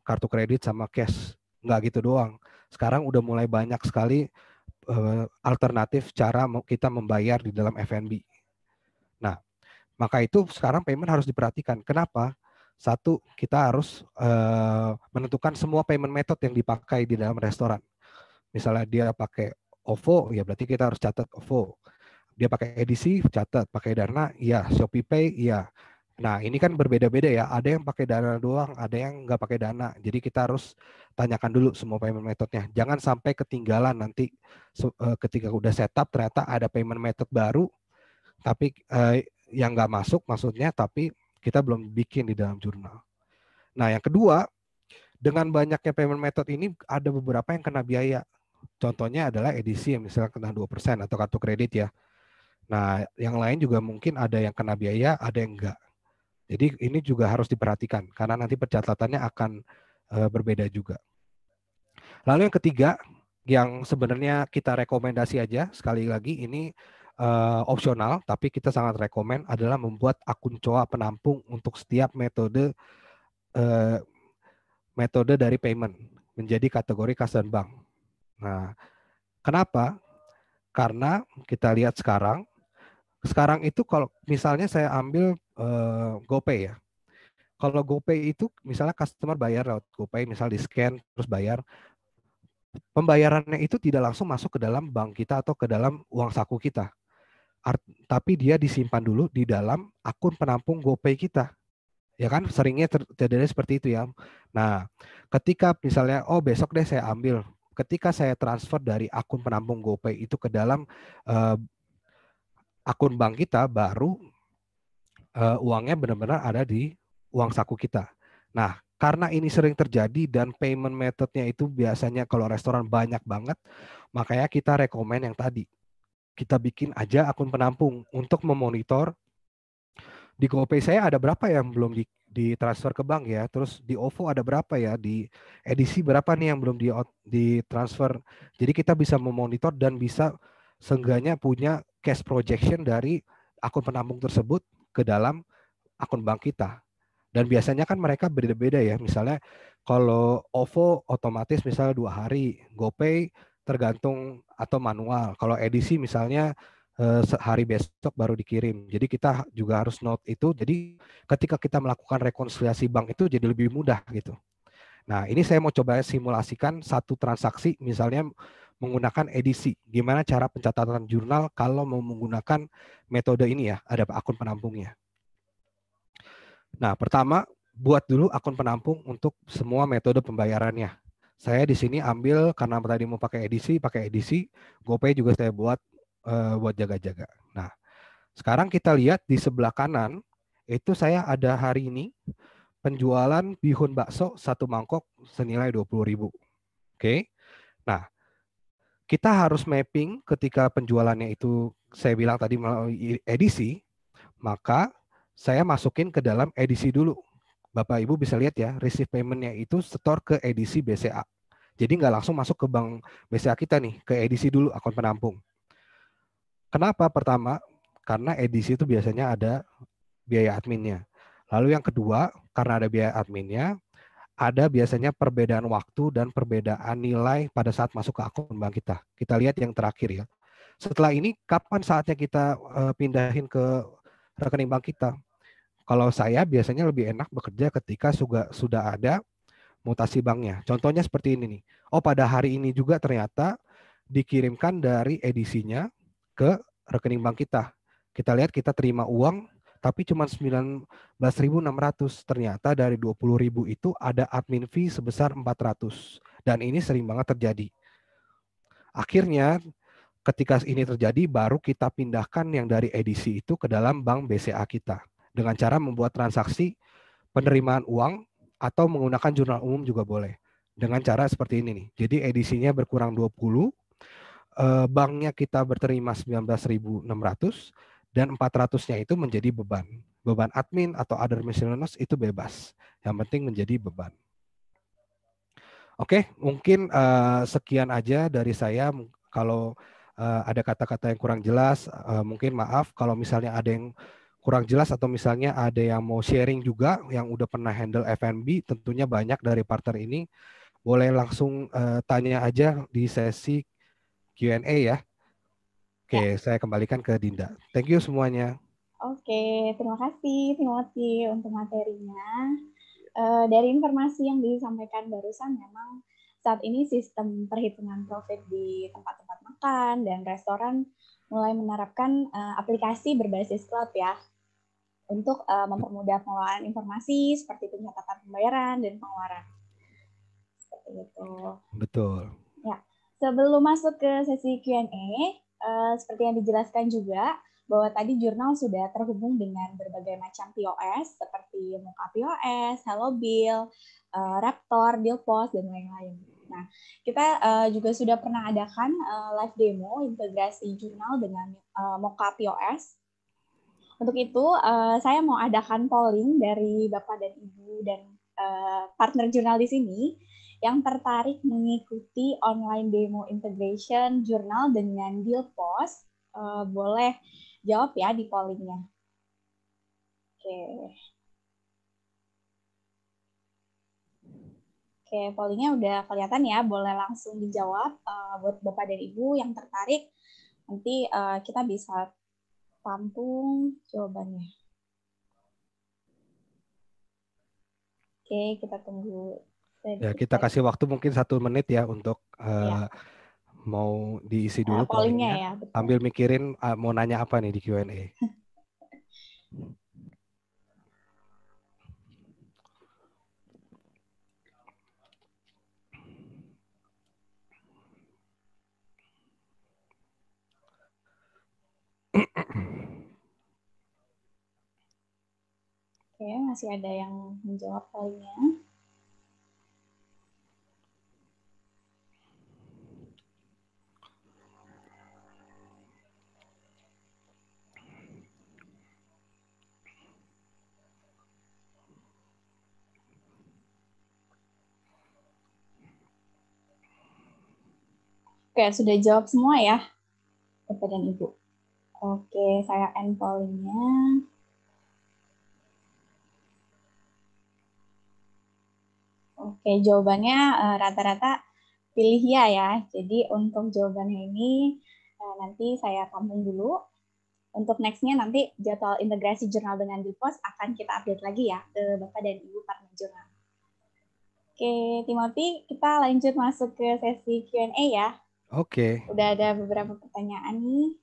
kartu kredit sama cash. Nggak gitu doang. Sekarang udah mulai banyak sekali alternatif cara kita membayar di dalam F&B. Nah, maka itu sekarang payment harus diperhatikan. Kenapa? Satu, kita harus menentukan semua payment method yang dipakai di dalam restoran. Misalnya dia pakai OVO, ya berarti kita harus catat OVO. Dia pakai edisi, catat. Pakai Dana, iya. Shopee Pay, iya. Nah, ini kan berbeda-beda ya. Ada yang pakai Dana doang, ada yang nggak pakai Dana. Jadi kita harus tanyakan dulu semua payment methodnya. Jangan sampai ketinggalan nanti ketika udah setup ternyata ada payment method baru, tapi yang nggak masuk maksudnya, tapi kita belum bikin di dalam jurnal. Nah, yang kedua, dengan banyaknya payment method ini ada beberapa yang kena biaya. Contohnya adalah edisi yang misalnya kena 2% atau kartu kredit ya. Nah, yang lain juga mungkin ada yang kena biaya, ada yang enggak. Jadi ini juga harus diperhatikan karena nanti pencatatannya akan berbeda juga. Lalu yang ketiga, yang sebenarnya kita rekomendasi aja, sekali lagi ini opsional, tapi kita sangat rekomen adalah membuat akun COA penampung untuk setiap metode dari payment menjadi kategori kas dan bank. Nah, kenapa? Karena kita lihat sekarang itu kalau misalnya saya ambil GoPay ya. Kalau GoPay itu misalnya customer bayar lewat GoPay, misal di scan terus bayar, pembayarannya itu tidak langsung masuk ke dalam bank kita atau ke dalam uang saku kita. Tapi dia disimpan dulu di dalam akun penampung GoPay kita. Ya kan seringnya terjadi seperti itu ya. Nah, ketika misalnya besok deh saya ambil, ketika saya transfer dari akun penampung GoPay itu ke dalam akun bank kita, baru uangnya benar-benar ada di uang saku kita. Nah, karena ini sering terjadi dan payment methodnya itu biasanya kalau restoran banyak banget, makanya kita rekomen yang tadi. Kita bikin aja akun penampung untuk memonitor di GoPay saya ada berapa yang belum ditransfer ke bank ya, terus di OVO ada berapa ya, di edisi berapa nih yang belum ditransfer. Jadi kita bisa memonitor dan bisa seenggaknya punya cash projection dari akun penampung tersebut ke dalam akun bank kita. Dan biasanya kan mereka beda-beda ya. Misalnya kalau OVO otomatis misalnya 2 hari, GoPay tergantung atau manual. Kalau edisi misalnya hari besok baru dikirim. Jadi kita juga harus note itu. Jadi ketika kita melakukan rekonsiliasi bank itu jadi lebih mudah gitu. Nah, ini saya mau coba simulasikan satu transaksi misalnya menggunakan edisi. Gimana cara pencatatan jurnal kalau mau menggunakan metode ini ya, ada akun penampungnya. Nah, pertama buat dulu akun penampung untuk semua metode pembayarannya. Saya di sini ambil karena tadi mau pakai edisi, GoPay juga saya buat jaga-jaga. Nah, sekarang kita lihat di sebelah kanan itu saya ada hari ini penjualan bihun bakso 1 mangkok senilai 20.000. Oke. Nah, kita harus mapping ketika penjualannya itu saya bilang tadi melalui edisi, maka saya masukin ke dalam edisi dulu. Bapak Ibu bisa lihat ya, receive payment-nya itu setor ke edisi BCA. Jadi nggak langsung masuk ke bank BCA kita nih, ke edisi dulu akun penampung. Kenapa? Pertama, karena edisi itu biasanya ada biaya adminnya. Lalu yang kedua, karena ada biaya adminnya, ada biasanya perbedaan waktu dan perbedaan nilai pada saat masuk ke akun bank kita. Kita lihat yang terakhir ya. Setelah ini, kapan saatnya kita pindahin ke rekening bank kita? Kalau saya biasanya lebih enak bekerja ketika sudah ada mutasi banknya. Contohnya seperti ini nih. Pada hari ini juga ternyata dikirimkan dari edisinya ke rekening bank kita. Kita lihat kita terima uang tapi cuma 19.600. Ternyata dari 20.000 itu ada admin fee sebesar 400. Dan ini sering banget terjadi. Akhirnya ketika ini terjadi baru kita pindahkan yang dari edisi itu ke dalam bank BCA kita. Dengan cara membuat transaksi penerimaan uang atau menggunakan jurnal umum juga boleh. Dengan cara seperti ini nih. Jadi edisinya berkurang 20, banknya kita berterima 19.600 dan 400-nya itu menjadi beban. Beban admin atau other miscellaneous itu bebas. Yang penting menjadi beban. Oke, mungkin sekian aja dari saya. Kalau ada kata-kata yang kurang jelas, mungkin maaf. Kalau misalnya ada yang kurang jelas atau misalnya ada yang mau sharing juga yang udah pernah handle F&B, tentunya banyak dari partner ini. Boleh langsung tanya aja di sesi Q&A ya. Ya. Oke, saya kembalikan ke Dinda. Thank you semuanya. Oke, terima kasih Timothy untuk materinya. Dari informasi yang disampaikan barusan, memang saat ini sistem perhitungan profit di tempat-tempat makan dan restoran mulai menerapkan aplikasi berbasis cloud ya, untuk mempermudah pengelolaan informasi seperti pencatatan pembayaran dan pengeluaran. Seperti itu. Betul. Ya, sebelum masuk ke sesi Q&A, seperti yang dijelaskan juga, bahwa tadi jurnal sudah terhubung dengan berbagai macam POS seperti Muka POS, Hello Bill, Raptor, Billpost, dan lain-lain. Nah, kita juga sudah pernah adakan live demo integrasi jurnal dengan Moka POS. Untuk itu, saya mau adakan polling dari Bapak dan Ibu dan partner jurnal di sini yang tertarik mengikuti online demo integration jurnal dengan Billpost, boleh jawab ya di pollingnya. Oke. Oke, pollingnya udah kelihatan ya, boleh langsung dijawab buat Bapak dan Ibu yang tertarik. Nanti kita bisa tampung jawabannya. Oke, kita tunggu. Ya, kita kasih waktu mungkin 1 menit ya untuk Ya. mau diisi dulu Pollingnya pollingnya. ya, betul. Sambil mikirin mau nanya apa nih di Q&A. Oke, masih ada yang menjawab pollingnya. Oke, sudah jawab semua ya, Bapak dan Ibu. Oke, saya end pollingnya. Oke, jawabannya rata-rata pilih ya. Jadi untuk jawabannya ini nanti saya tampung dulu. Untuk nextnya nanti jadwal integrasi jurnal dengan Billpost akan kita update lagi ya ke Bapak dan Ibu partner jurnal. Oke, Timothy, kita lanjut masuk ke sesi Q&A ya. Oke. Udah ada beberapa pertanyaan nih.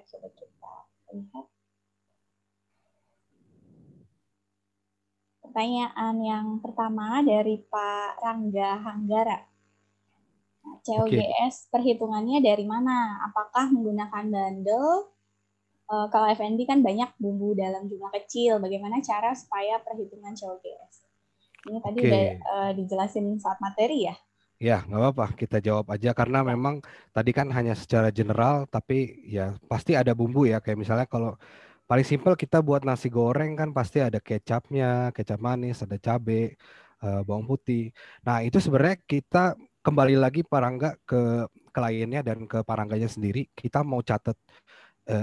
Coba kita lihat. Pertanyaan yang pertama dari Pak Rangga Hanggara. Nah, COGS perhitungannya dari mana? Apakah menggunakan bundle? Kalau F&B kan banyak bumbu dalam jumlah kecil. Bagaimana cara supaya perhitungan COGS? Ini tadi udah dijelasin saat materi ya? Ya, nggak apa-apa. Kita jawab aja karena Ya. memang tadi kan hanya secara general, tapi ya pasti ada bumbu ya. Kayak misalnya kalau paling simpel kita buat nasi goreng kan pasti ada kecapnya, kecap manis, ada cabai, bawang putih. Nah itu sebenarnya kita kembali lagi Parangga ke kliennya dan ke Parangganya sendiri. Kita mau catat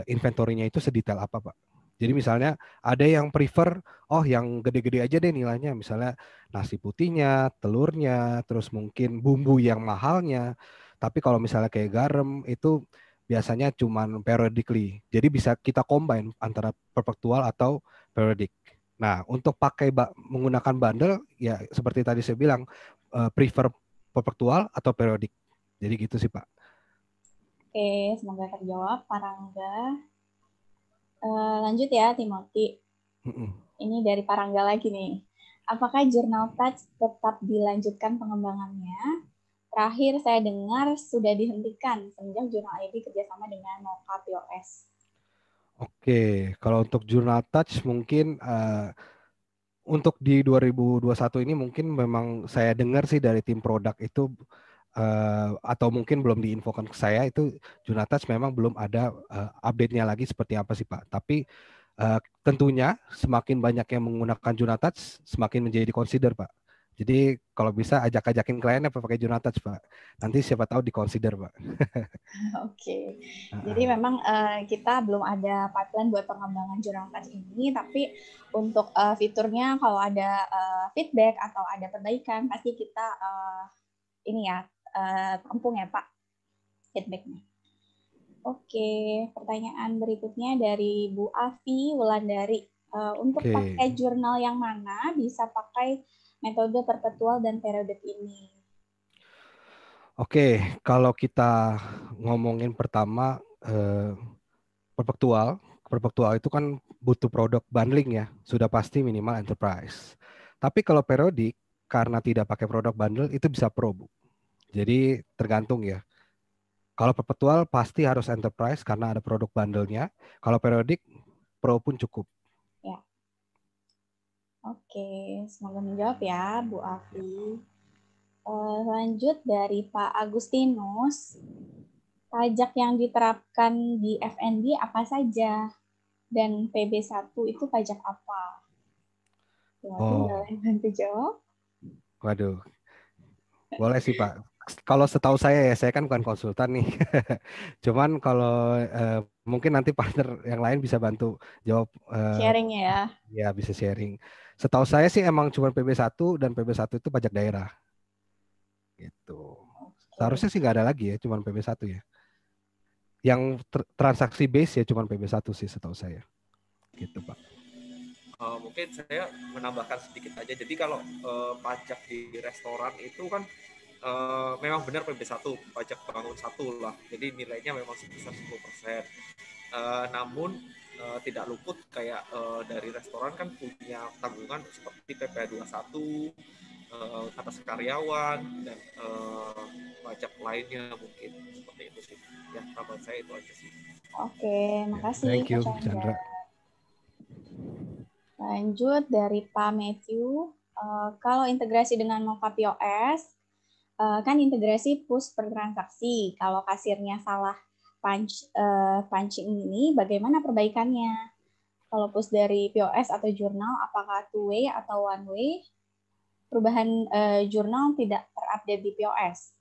inventorinya itu sedetail apa, Pak. Jadi misalnya ada yang prefer, oh yang gede-gede aja deh nilainya, misalnya nasi putihnya, telurnya, terus mungkin bumbu yang mahalnya. Tapi kalau misalnya kayak garam itu biasanya cuman periodically. Jadi bisa kita combine antara perpetual atau periodic. Nah, untuk pakai menggunakan bundle ya seperti tadi saya bilang prefer perpetual atau periodic. Jadi gitu sih, Pak. Oke, semoga terjawab, Pak Rangga. Lanjut ya, Timothy. Ini dari Pak Rangga lagi nih. Apakah Jurnal Touch tetap dilanjutkan pengembangannya? Terakhir saya dengar sudah dihentikan semenjak Jurnal ID kerjasama dengan Mocha POS. Oke, kalau untuk Jurnal Touch mungkin untuk di 2021 ini mungkin memang saya dengar sih dari tim produk itu atau mungkin belum diinfokan ke saya itu Junatas memang belum ada update-nya lagi seperti apa sih Pak. Tapi tentunya semakin banyak yang menggunakan Junatas semakin menjadi consider Pak. Jadi kalau bisa ajak-ajakin kliennya pakai Junatas Pak. Nanti siapa tahu dikonsider Pak. Oke, jadi memang kita belum ada pipeline buat pengembangan Jurnal Touch ini, tapi untuk fiturnya kalau ada feedback atau ada perbaikan pasti kita ini ya tampung ya Pak feedbacknya. Oke, pertanyaan berikutnya dari Bu Afi Wulandari. Untuk pakai jurnal yang mana bisa pakai metode perpetual dan periodik ini? Oke, kalau kita ngomongin pertama perpetual, perpetual itu kan butuh produk bundling ya, sudah pasti minimal enterprise. Tapi kalau periodik karena tidak pakai produk bundle itu bisa pro, Bu. Jadi tergantung ya. Kalau perpetual pasti harus enterprise karena ada produk bundle-nya. Kalau periodik pro pun cukup. Ya. Oke, semoga menjawab ya Bu Afi. Lanjut dari Pak Agustinus, pajak yang diterapkan di FNB apa saja? Dan PB1 itu pajak apa? Boleh bantu jawab? Waduh, boleh sih Pak. Kalau setahu saya kan bukan konsultan nih. Cuman kalau mungkin nanti partner yang lain bisa bantu jawab. Sharing ya. Ya bisa sharing. Setahu saya sih emang cuma PB1 dan PB1 itu pajak daerah. Gitu. Seharusnya sih nggak ada lagi ya, cuma PB1 ya. Yang transaksi base ya cuma PB1 sih setahu saya. Gitu Pak. Mungkin saya menambahkan sedikit aja. Jadi kalau pajak di restoran itu kan memang benar PB1, pajak bangun satu lah. Jadi nilainya memang sebesar 10%. Namun tidak luput kayak dari restoran kan punya tanggungan seperti PPh 21 atas karyawan dan pajak lainnya mungkin seperti itu sih. Ya, tambahan saya itu aja sih. Oke, makasih Thank you, Pak Chandra. Lanjut dari Pak Matthew, kalau integrasi dengan Mocha POS, kan integrasi push per transaksi. Kalau kasirnya salah punching ini, bagaimana perbaikannya? Kalau push dari POS atau jurnal, apakah two way atau one way? Perubahan jurnal tidak terupdate di POS.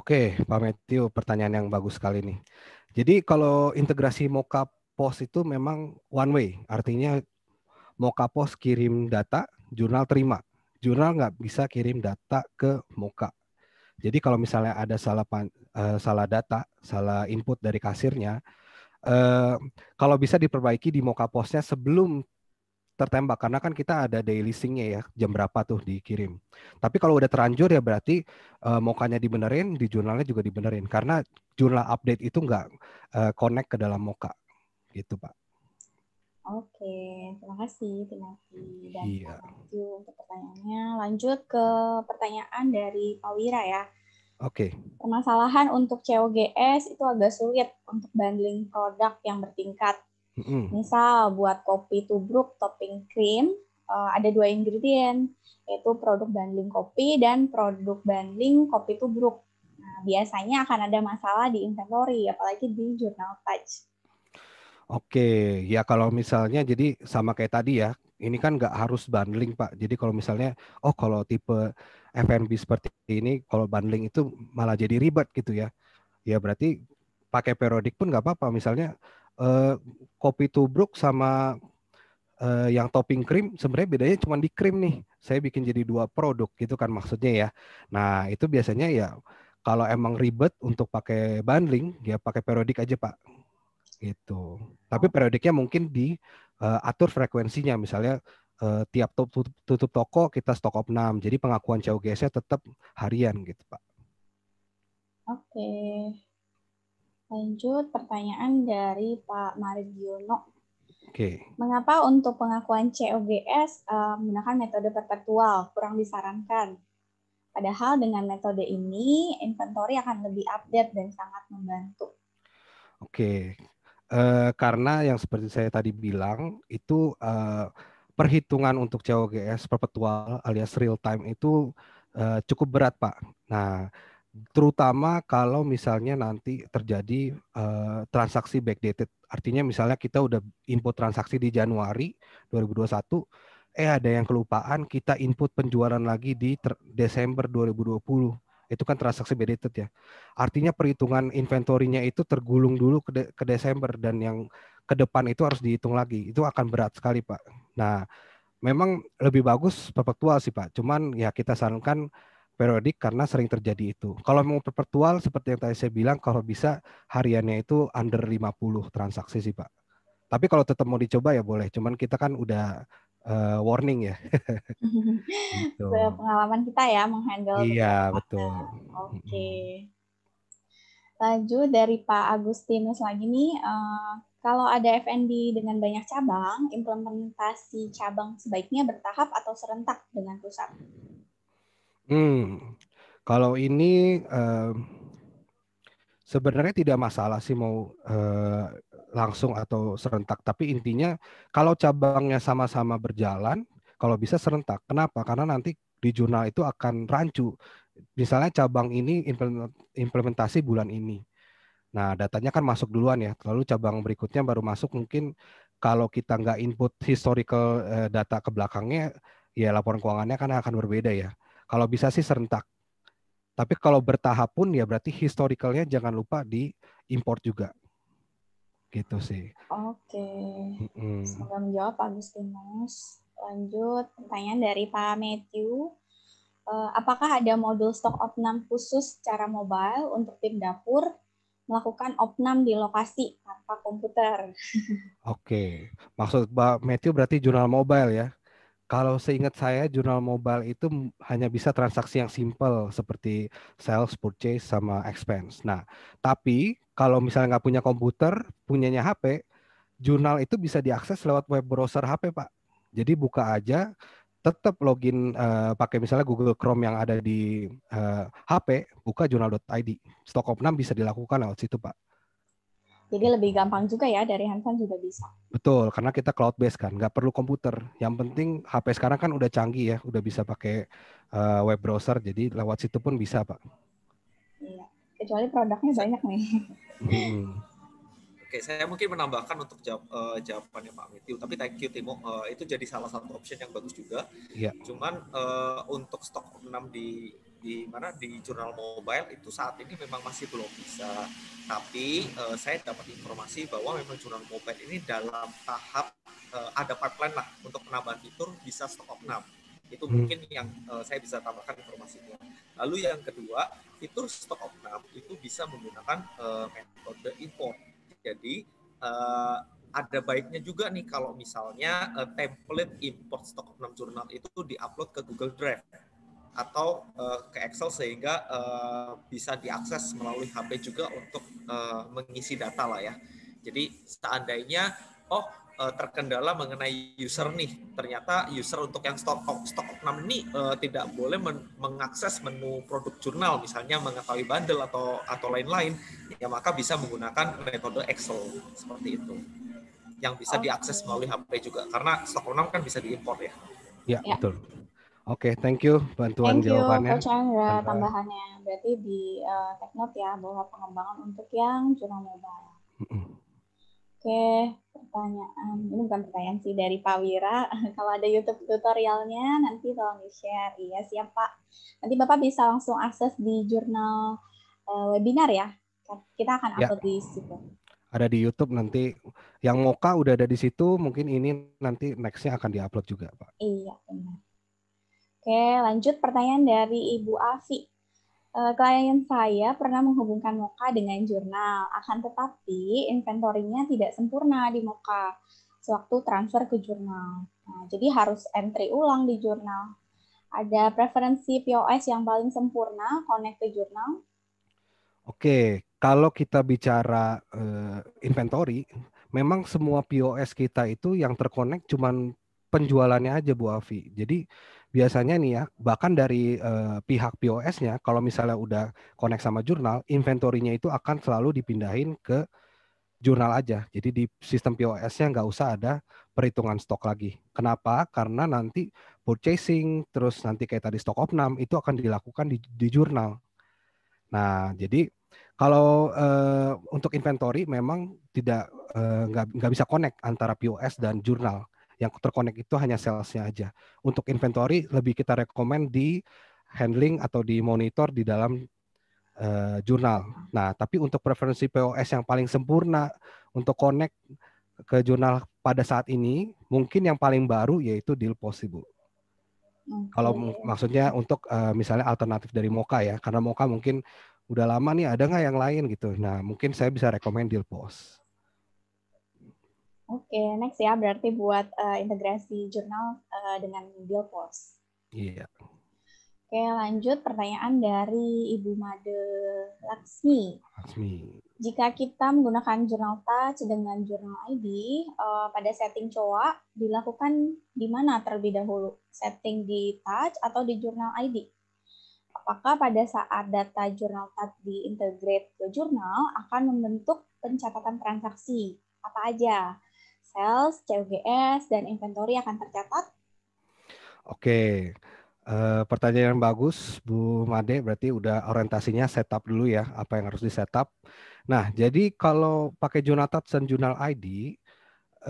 Oke, Pak Matthew, pertanyaan yang bagus sekali nih. Jadi kalau integrasi Mocha POS itu memang one way, artinya Mocha POS kirim data, jurnal terima. Jurnal nggak bisa kirim data ke Mocha. Jadi kalau misalnya ada salah data, salah input dari kasirnya, kalau bisa diperbaiki di Mocha POS-nya sebelum tertembak karena kan kita ada daily sync-nya ya jam berapa tuh dikirim. Tapi kalau udah terlanjur ya berarti mokanya dibenerin, di jurnalnya juga dibenerin karena jurnal update itu nggak connect ke dalam moka gitu Pak. Oke, terima kasih Timothy dan Iya. Pak Matthew untuk pertanyaannya. Lanjut ke pertanyaan dari Pak Wira ya. Oke. Permasalahan untuk COGS itu agak sulit untuk bundling produk yang bertingkat. Misal buat kopi tubruk topping krim ada 2 ingredient, yaitu produk bundling kopi dan produk bundling kopi tubruk. Nah, biasanya akan ada masalah di inventory, apalagi di Jurnal Touch. Oke, ya kalau misalnya jadi sama kayak tadi ya, ini kan nggak harus bundling Pak. Jadi kalau misalnya, oh kalau tipe F&B seperti ini, kalau bundling itu malah jadi ribet gitu ya. Ya berarti pakai periodik pun nggak apa-apa. Misalnya kopi tubruk sama yang topping krim sebenarnya bedanya cuma di krim nih. Saya bikin jadi 2 produk gitu kan maksudnya ya. Nah itu biasanya ya kalau emang ribet untuk pakai bundling ya pakai periodik aja Pak. Gitu. Tapi periodiknya mungkin diatur frekuensinya. Misalnya tiap tutup toko kita stok of 6. Jadi pengakuan COGS-nya tetap harian gitu Pak. Oke. Lanjut pertanyaan dari Pak Margiono. Oke. Mengapa untuk pengakuan COGS menggunakan metode perpetual kurang disarankan? Padahal dengan metode ini, inventory akan lebih update dan sangat membantu. Oke. Karena yang seperti saya tadi bilang, itu perhitungan untuk COGS perpetual alias real time itu cukup berat, Pak. Nah, terutama kalau misalnya nanti terjadi transaksi backdated. Artinya misalnya kita udah input transaksi di Januari 2021, ada yang kelupaan kita input penjualan lagi di Desember 2020. Itu kan transaksi backdated ya. Artinya perhitungan inventorinya itu tergulung dulu ke Desember dan yang ke depan itu harus dihitung lagi. Itu akan berat sekali, Pak. Nah, memang lebih bagus perpetual sih, Pak. Cuman ya kita sarankan periodik karena sering terjadi itu. Kalau mau perpetual seperti yang tadi saya bilang, kalau bisa hariannya itu under 50 transaksi sih, Pak. Tapi kalau tetap mau dicoba ya boleh. Cuman kita kan udah warning ya. Gitu. Pengalaman kita ya menghandle Iya, beberapa. betul. Oke. Lanjut dari Pak Agustinus lagi nih, kalau ada FNB dengan banyak cabang, implementasi cabang sebaiknya bertahap atau serentak dengan pusat? Kalau ini sebenarnya tidak masalah sih mau langsung atau serentak, tapi intinya kalau cabangnya sama-sama berjalan, kalau bisa serentak. Kenapa? Karena nanti di jurnal itu akan rancu. Misalnya cabang ini implementasi bulan ini. Nah, datanya kan masuk duluan ya. Lalu cabang berikutnya baru masuk mungkin kalau kita nggak input historical data ke belakangnya, ya laporan keuangannya kan akan berbeda ya. Kalau bisa sih serentak. Tapi kalau bertahap pun ya berarti historicalnya jangan lupa diimport juga. Gitu sih. Oke. Mm-mm. Semoga menjawab Pak Agustinus. Lanjut pertanyaan dari Pak Matthew. Apakah ada modul stok opnam khusus secara mobile untuk tim dapur melakukan opnam di lokasi tanpa komputer? Oke. Maksud Mbak Matthew berarti jurnal mobile ya. Kalau seingat saya jurnal mobile itu hanya bisa transaksi yang simple seperti sales, purchase, sama expense. Nah, tapi kalau misalnya nggak punya komputer, punyanya HP, jurnal itu bisa diakses lewat web browser HP, Pak. Jadi buka aja, tetap login pakai misalnya Google Chrome yang ada di HP, buka jurnal.id. Stok opnam bisa dilakukan lewat situ, Pak. Jadi lebih gampang juga ya, dari handphone juga bisa. Betul, karena kita cloud based kan, nggak perlu komputer. Yang penting HP sekarang kan udah canggih ya, udah bisa pakai web browser, jadi lewat situ pun bisa, Pak. Iya. Kecuali produknya banyak nih. Oke, saya mungkin menambahkan untuk jawabannya Pak Matthew, tapi thank you Timo, itu jadi salah satu option yang bagus juga. Iya. Cuman untuk stok 6 di jurnal mobile itu saat ini memang masih belum bisa. Tapi saya dapat informasi bahwa memang jurnal mobile ini dalam tahap ada pipeline lah untuk penambahan fitur bisa stok 6. Itu mungkin yang saya bisa tambahkan informasinya. Lalu yang kedua, fitur stok 6 itu bisa menggunakan metode import. Jadi ada baiknya juga nih kalau misalnya template import stok 6 jurnal itu diupload ke Google Drive atau ke Excel sehingga bisa diakses melalui HP juga untuk mengisi data lah ya. Jadi seandainya terkendala mengenai user nih, ternyata user untuk yang stok 6 ini tidak boleh mengakses menu produk jurnal, misalnya mengetahui bundle atau lain-lain, ya maka bisa menggunakan metode Excel seperti itu, yang bisa diakses melalui HP juga, karena stok 6 kan bisa diimpor ya. Ya, betul. Oke, thank you bantuan Thank you, jawabannya. Coach Chandra, tambahannya. Berarti di take note ya, bahwa pengembangan untuk yang jurnal mobile. Oke, pertanyaan. Ini bukan pertanyaan sih, dari Pak Wira. Kalau ada YouTube tutorialnya, nanti tolong di-share. Iya, siap Pak. Nanti Bapak bisa langsung akses di jurnal webinar ya. Kita akan upload di situ. Ada di YouTube nanti. Yang Moka udah ada di situ, mungkin ini nanti next-nya akan diupload juga, Pak. Iya, benar. Oke, lanjut pertanyaan dari Ibu Afi. Klien saya pernah menghubungkan Moka dengan jurnal, akan tetapi inventorinya tidak sempurna di Moka sewaktu transfer ke jurnal. Nah, jadi harus entry ulang di jurnal. Ada preferensi POS yang paling sempurna connect ke jurnal? Oke, kalau kita bicara inventory, memang semua POS kita itu yang terkonek cuman penjualannya aja Bu Afi. Jadi biasanya nih ya, bahkan dari pihak POS-nya, kalau misalnya udah connect sama jurnal, inventory-nya itu akan selalu dipindahin ke jurnal aja. Jadi di sistem POS-nya nggak usah ada perhitungan stok lagi. Kenapa? Karena nanti purchasing, terus nanti kayak tadi stock of none itu akan dilakukan di jurnal. Nah, jadi kalau untuk inventory memang tidak nggak bisa connect antara POS dan jurnal. Yang terkonek itu hanya sales-nya aja. Untuk inventory lebih kita rekomend di handling atau di monitor di dalam jurnal. Nah, tapi untuk preferensi POS yang paling sempurna untuk connect ke jurnal pada saat ini, mungkin yang paling baru yaitu Dealpost, Ibu. Kalau maksudnya untuk misalnya alternatif dari Mocha ya, karena Mocha mungkin udah lama nih, ada nggak yang lain gitu. Nah, mungkin saya bisa rekomend Dealpost. Oke, next ya, berarti buat integrasi jurnal dengan Dealpost. Iya. Oke, lanjut pertanyaan dari Ibu Made Laksmi. Jika kita menggunakan jurnal touch dengan jurnal ID, pada setting COA dilakukan di mana terlebih dahulu? Setting di touch atau di jurnal ID? Apakah pada saat data jurnal touch diintegrate ke jurnal akan membentuk pencatatan transaksi? Apa aja? Sales, COGS, dan inventory akan tercatat? Oke. Pertanyaan yang bagus, Bu Made. Berarti udah orientasinya setup dulu ya, apa yang harus di setup. Nah, jadi kalau pakai jurnal touch dan jurnal ID,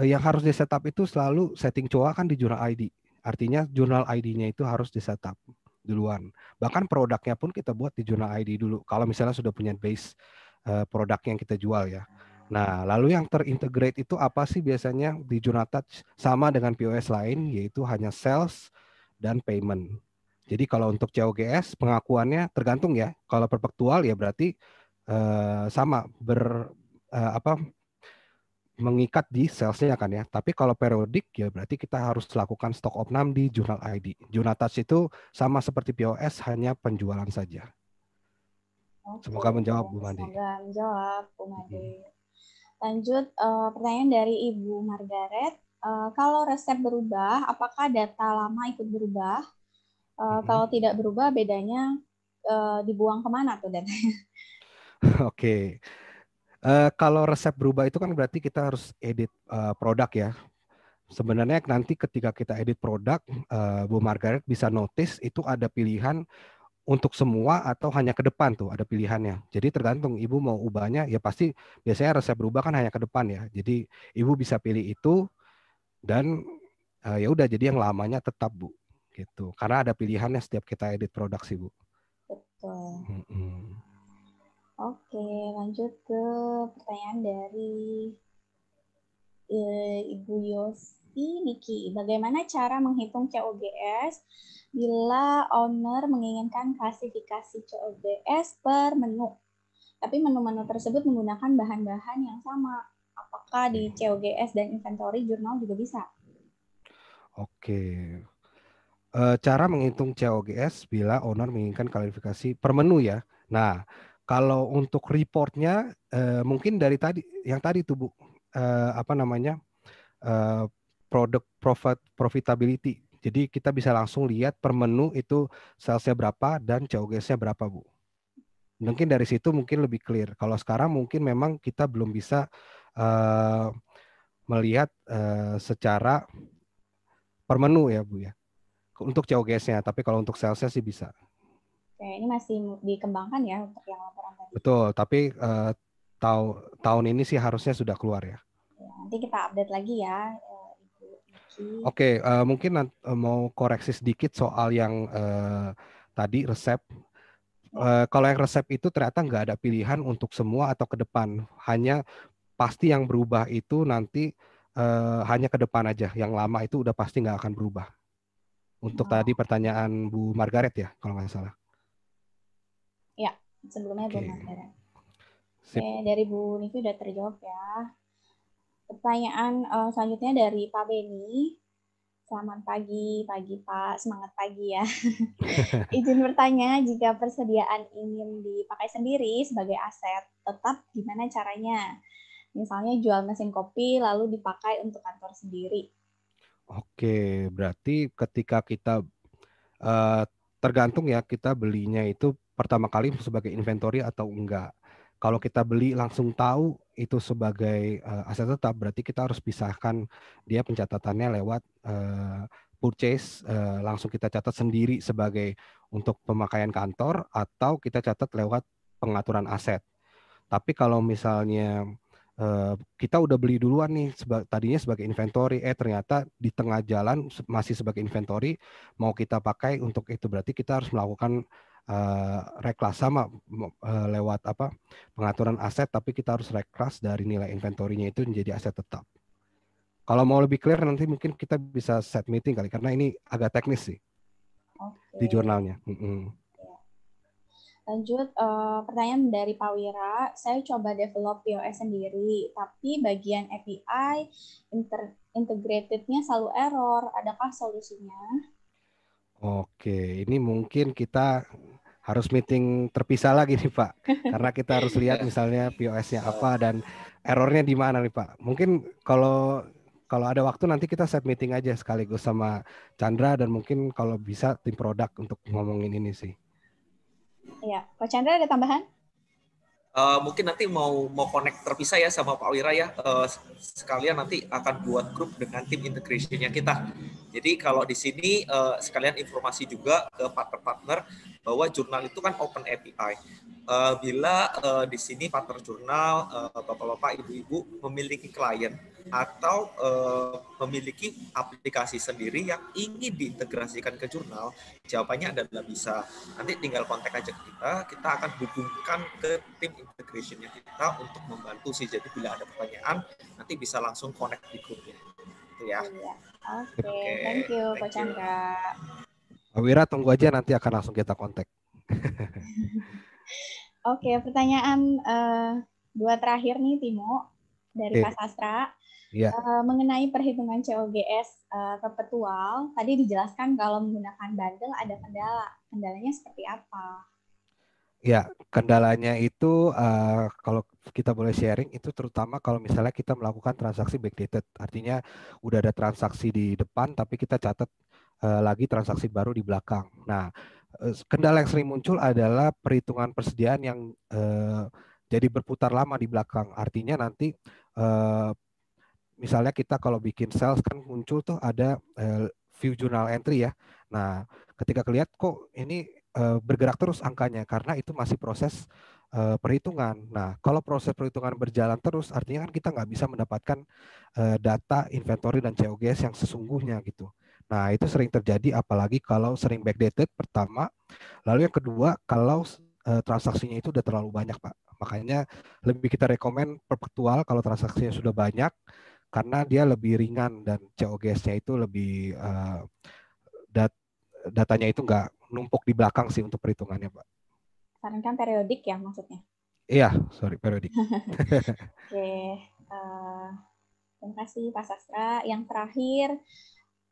yang harus di setup itu selalu setting COA kan di jurnal ID. Artinya jurnal ID-nya itu harus di setup duluan. Bahkan produknya pun kita buat di jurnal ID dulu. Kalau misalnya sudah punya base produk yang kita jual ya. Nah, lalu yang terintegrate itu apa sih biasanya di jurnal touch sama dengan POS lain, yaitu hanya sales dan payment. Jadi kalau untuk COGS pengakuannya tergantung ya. Kalau perpetual ya berarti sama mengikat di salesnya kan ya. Tapi kalau periodik ya berarti kita harus lakukan stock of none di jurnal ID. Jurnal touch itu sama seperti POS, hanya penjualan saja. Oke, Semoga menjawab Bu Made. semoga menjawab Bu Made. Lanjut pertanyaan dari Ibu Margaret. Kalau resep berubah, apakah data lama ikut berubah? Kalau tidak berubah, bedanya dibuang kemana tuh datanya? Oke. Kalau resep berubah itu kan berarti kita harus edit produk ya. Sebenarnya nanti ketika kita edit produk, Bu Margaret bisa notice itu ada pilihan untuk semua atau hanya ke depan tuh ada pilihannya. Jadi tergantung Ibu mau ubahnya ya pasti biasanya resep berubah kan hanya ke depan ya. Jadi Ibu bisa pilih itu dan ya udah jadi yang lamanya tetap Bu gitu. Karena ada pilihannya setiap kita edit produk sih Bu. Betul. Oke, lanjut ke pertanyaan dari Ibu Yosi Niki. Bagaimana cara menghitung COGS bila owner menginginkan klasifikasi COGS per menu? Tapi menu-menu tersebut menggunakan bahan-bahan yang sama. Apakah di COGS dan inventory jurnal juga bisa? Oke. Cara menghitung COGS bila owner menginginkan klarifikasi per menu ya. Nah, kalau untuk reportnya mungkin dari tadi yang tadi tuh Bu apa namanya product profitability. Jadi kita bisa langsung lihat per menu itu salesnya berapa dan COGS-nya berapa Bu. Mungkin dari situ mungkin lebih clear. Kalau sekarang mungkin memang kita belum bisa melihat secara per menu ya Bu ya. Untuk COGS-nya, tapi kalau untuk salesnya sih bisa. Oke, ini masih dikembangkan ya untuk yang laporan tadi. Betul, tapi tahun ini sih harusnya sudah keluar ya. Nanti kita update lagi ya, Ibu Niki. Oke, mungkin mau koreksi sedikit soal yang tadi resep. Kalau yang resep itu ternyata nggak ada pilihan untuk semua atau ke depan. Hanya pasti yang berubah itu nanti hanya ke depan aja. Yang lama itu udah pasti nggak akan berubah. Untuk tadi pertanyaan Bu Margaret ya, kalau nggak salah. Ya, sebelumnya Bu Margaret. Sip. Oke, dari Bu Niki udah terjawab ya. Pertanyaan selanjutnya dari Pak Beni. Selamat pagi Pak. Semangat pagi ya. Izin bertanya, jika persediaan ingin dipakai sendiri sebagai aset, tetap gimana caranya? Misalnya jual mesin kopi lalu dipakai untuk kantor sendiri. Oke, berarti ketika kita eh, tergantung ya kita belinya itu pertama kali sebagai inventory atau enggak. Kalau kita beli langsung tahu itu sebagai aset tetap, berarti kita harus pisahkan dia pencatatannya lewat purchase, langsung kita catat sendiri sebagai untuk pemakaian kantor atau kita catat lewat pengaturan aset. Tapi kalau misalnya kita udah beli duluan nih tadinya sebagai inventory, ternyata di tengah jalan masih sebagai inventory, mau kita pakai untuk itu berarti kita harus melakukan reklas sama lewat apa pengaturan aset, tapi kita harus reklas dari nilai inventorinya itu menjadi aset tetap. Kalau mau lebih clear nanti mungkin kita bisa set meeting kali karena ini agak teknis sih di jurnalnya. Lanjut, pertanyaan dari Pak Wira, saya coba develop POS sendiri, tapi bagian API integrated-nya selalu error. Adakah solusinya? Oke, ini mungkin kita harus meeting terpisah lagi nih Pak, karena kita harus lihat misalnya POS-nya apa dan errornya di mana nih Pak. Mungkin kalau ada waktu nanti kita set meeting aja sekaligus sama Chandra dan mungkin kalau bisa tim produk untuk ngomongin ini sih. Iya, Pak Chandra ada tambahan? Mungkin nanti mau connect terpisah ya sama Pak Wira ya. Sekalian nanti akan buat grup dengan tim integration-nya kita. Jadi kalau di sini sekalian informasi juga ke partner-partner bahwa jurnal itu kan open API. Bila di sini partner jurnal, bapak-bapak, ibu-ibu memiliki klien atau memiliki aplikasi sendiri yang ingin diintegrasikan ke jurnal, jawabannya adalah bisa. Nanti tinggal kontak aja ke kita akan hubungkan ke tim integration-nya kita untuk membantu sih. Jadi bila ada pertanyaan, nanti bisa langsung connect di grupnya. Itu ya. Oke, thank you Pak Chandra. Pak Wira tunggu aja nanti akan langsung kita kontak. Oke, pertanyaan dua terakhir nih Timo dari Pak Sastra. Ya. Mengenai perhitungan COGS perpetual, tadi dijelaskan kalau menggunakan bundle ada kendala. Kendalanya seperti apa? Ya, kendalanya itu kalau kita boleh sharing itu terutama kalau misalnya kita melakukan transaksi backdated. Artinya udah ada transaksi di depan tapi kita catat lagi transaksi baru di belakang. Nah, kendala yang sering muncul adalah perhitungan persediaan yang jadi berputar lama di belakang. Artinya nanti misalnya kita kalau bikin sales kan muncul tuh ada view journal entry ya. Nah, ketika kelihatan kok ini bergerak terus angkanya karena itu masih proses perhitungan. Nah, kalau proses perhitungan berjalan terus, artinya kan kita nggak bisa mendapatkan data inventory dan COGS yang sesungguhnya gitu. Nah, itu sering terjadi apalagi kalau sering backdated pertama. Lalu yang kedua, kalau transaksinya itu udah terlalu banyak, Pak. Makanya lebih kita rekomen perpetual kalau transaksinya sudah banyak karena dia lebih ringan dan COGS-nya itu lebih datanya itu nggak numpuk di belakang sih untuk perhitungannya, Pak. Sarankan periodik ya maksudnya? Iya, sorry, periodik. Oke, terima kasih Pak Sastra. Yang terakhir,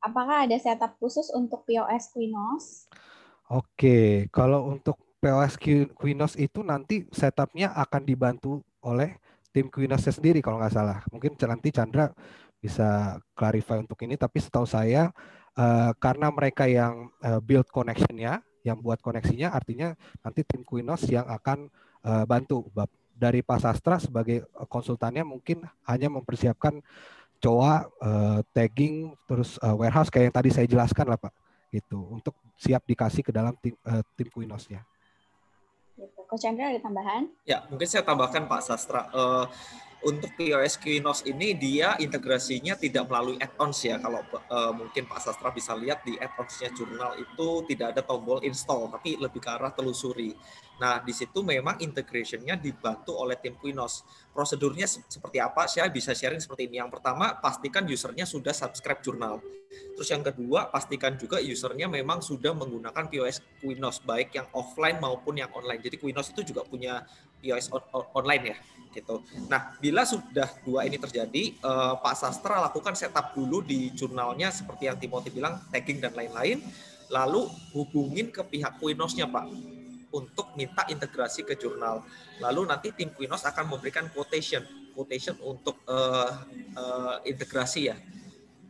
apakah ada setup khusus untuk POS Quinos? Oke, kalau untuk POS Quinos itu nanti setupnya akan dibantu oleh tim Quinosnya sendiri kalau nggak salah. Mungkin nanti Chandra bisa clarify untuk ini, tapi setahu saya karena mereka yang build connection-nya, yang buat koneksinya, artinya nanti tim Quinos yang akan bantu. Dari Pak Sastra sebagai konsultannya mungkin hanya mempersiapkan COA, tagging, terus warehouse kayak yang tadi saya jelaskan lah Pak, gitu, untuk siap dikasih ke dalam tim Quinosnya. Coach Chandra ada tambahan? Ya, mungkin saya tambahkan Pak Sastra. Untuk POS Quinos ini dia integrasinya tidak melalui add-ons ya. Kalau mungkin Pak Sastra bisa lihat di add-onsnya jurnal itu tidak ada tombol install, tapi lebih ke arah telusuri. Nah, di situ memang integrationnya dibantu oleh tim Quinos. Prosedurnya seperti apa? Saya bisa sharing seperti ini. Yang pertama, pastikan usernya sudah subscribe jurnal. Terus yang kedua, pastikan juga usernya memang sudah menggunakan POS Quinos, baik yang offline maupun yang online. Jadi Quinos itu juga punya iOS online ya gitu. Nah, bila sudah dua ini terjadi, Pak Sastra lakukan setup dulu di jurnalnya seperti yang Timothy bilang, tagging dan lain-lain, lalu hubungin ke pihak Quinos-nya Pak untuk minta integrasi ke jurnal. Lalu nanti tim Quinos akan memberikan quotation untuk integrasi ya.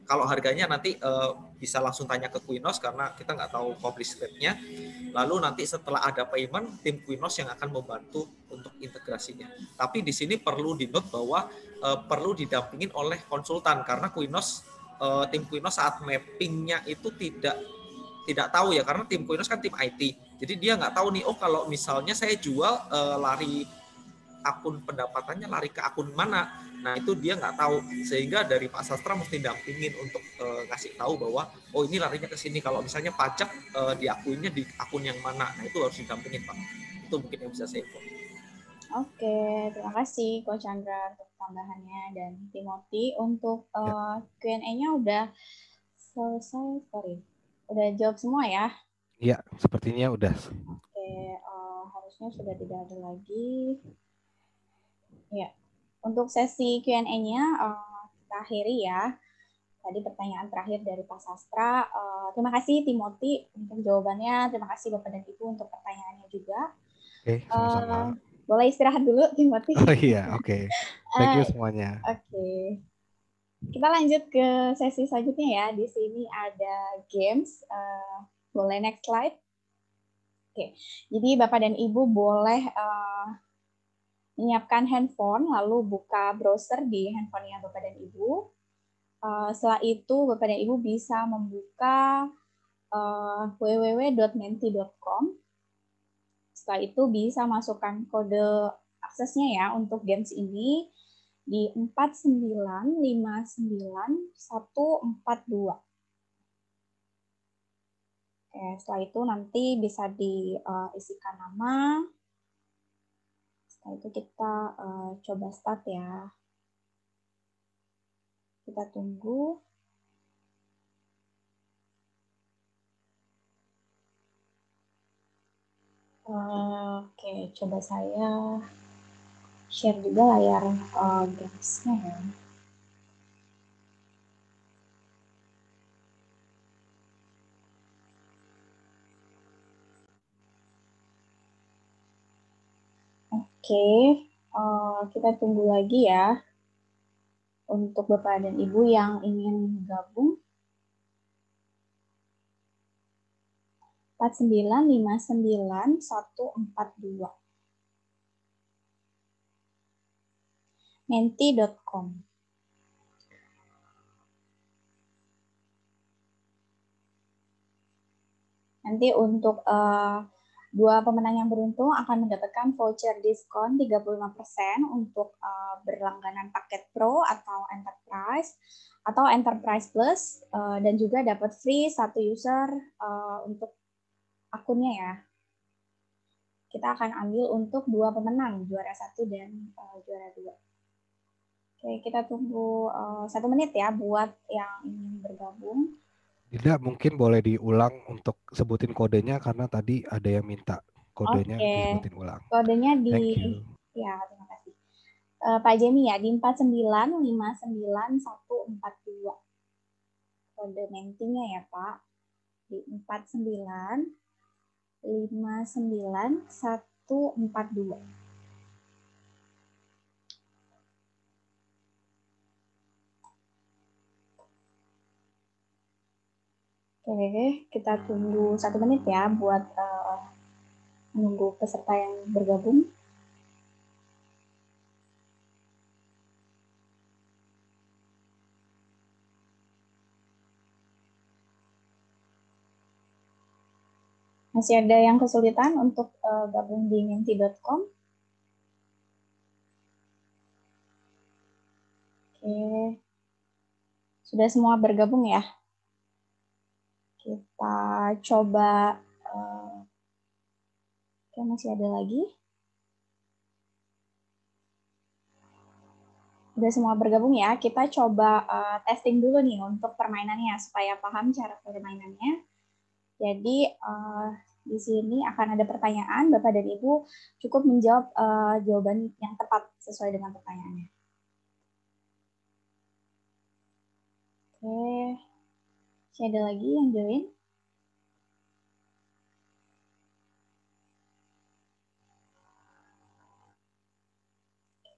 Kalau harganya nanti bisa langsung tanya ke Quinos karena kita nggak tahu publish rate-nya. Lalu nanti setelah ada payment, tim Quinos yang akan membantu untuk integrasinya. Tapi di sini perlu di-note bahwa perlu didampingin oleh konsultan karena Quinos, tim Quinos saat mappingnya itu tidak tahu ya, karena tim Quinos kan tim IT. Jadi dia nggak tahu nih, oh kalau misalnya saya jual lari akun pendapatannya lari ke akun mana. Nah itu dia nggak tahu, sehingga dari Pak Sastra mesti dampingin untuk ngasih tahu bahwa oh ini larinya ke sini. Kalau misalnya pajak diakuinnya di akun yang mana, nah itu harus didampingin Pak. Itu mungkin yang bisa saya info. Oke, terima kasih Coach Chandra untuk tambahannya dan Timothy untuk Q&A-nya udah selesai, udah jawab semua ya? Iya, sepertinya udah. Oke, harusnya sudah tidak ada lagi. Ya, untuk sesi Q&A-nya kita akhiri ya. Tadi pertanyaan terakhir dari Pak Sastra. Terima kasih Timothy untuk jawabannya. Terima kasih Bapak dan Ibu untuk pertanyaannya juga. Oke, sama-sama. Boleh istirahat dulu Timothy. Oh iya, oke. Thank you semuanya. Oke. Kita lanjut ke sesi selanjutnya ya. Di sini ada games. Boleh next slide. Oke. Jadi Bapak dan Ibu boleh menyiapkan handphone, lalu buka browser di handphonenya Bapak dan Ibu. Setelah itu, Bapak dan Ibu bisa membuka www.menti.com. Setelah itu bisa masukkan kode aksesnya ya untuk games ini di 4959142. Oke, setelah itu nanti bisa diisikan nama. Setelah itu kita coba start ya. Kita tunggu. Oke, coba saya share juga layar gamesnya ya. Oke, kita tunggu lagi ya untuk Bapak dan Ibu yang ingin gabung. 4959142. Menti.com. Nanti untuk dua pemenang yang beruntung akan mendapatkan voucher diskon 35% untuk berlangganan paket Pro atau Enterprise Plus, dan juga dapat free 1 user untuk akunnya ya. Kita akan ambil untuk dua pemenang, juara 1 dan juara 2. Oke, kita tunggu 1 menit ya buat yang ingin bergabung. Tidak, mungkin boleh diulang untuk sebutin kodenya karena tadi ada yang minta kodenya disebutin ulang. Kodenya di Thank you. Ya, terima kasih. Pak Jemi ya di 4959142. Kode mentinya ya, Pak. Di 4959142. Oke, kita tunggu 1 menit ya buat menunggu peserta yang bergabung. Masih ada yang kesulitan untuk gabung di menti.com? Oke, sudah semua bergabung ya? Kita coba, oke, masih ada lagi. Udah semua bergabung ya, kita coba testing dulu nih untuk permainannya supaya paham cara permainannya. Jadi Di sini akan ada pertanyaan, Bapak dan Ibu cukup menjawab jawaban yang tepat sesuai dengan pertanyaannya. Oke, masih ada lagi yang join?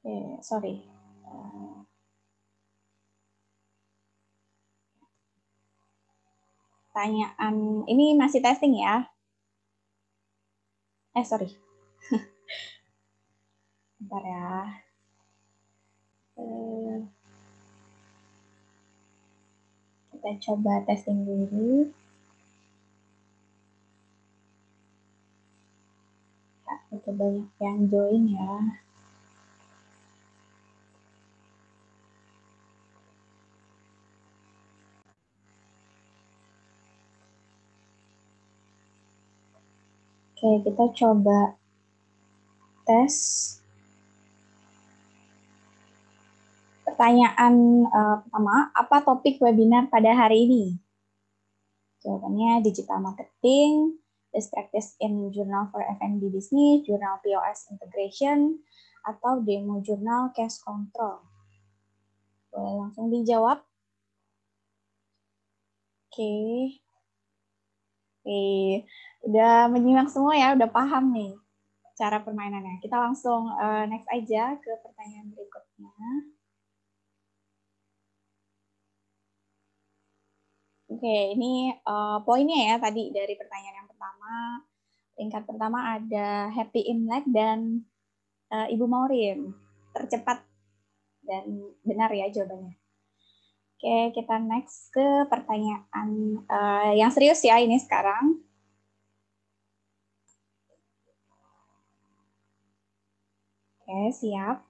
Oke, sorry. Pertanyaan ini masih testing ya. Sorry. Bentar ya. Kita coba testing dulu. Oke, banyak yang join ya. Oke, kita coba tes. Pertanyaan pertama, apa topik webinar pada hari ini? Jawabannya digital marketing, best practice in journal for F&B business, jurnal POS integration, atau demo jurnal cash control. Boleh langsung dijawab. Oke. Udah menyimak semua ya, udah paham nih cara permainannya. Kita langsung next aja ke pertanyaan berikutnya. Oke, ini poinnya ya tadi dari pertanyaan yang pertama. Tingkat pertama ada Happy Imlek dan Ibu Maureen. Tercepat dan benar ya jawabannya. Oke, kita next ke pertanyaan yang serius ya ini sekarang. Oke, siap.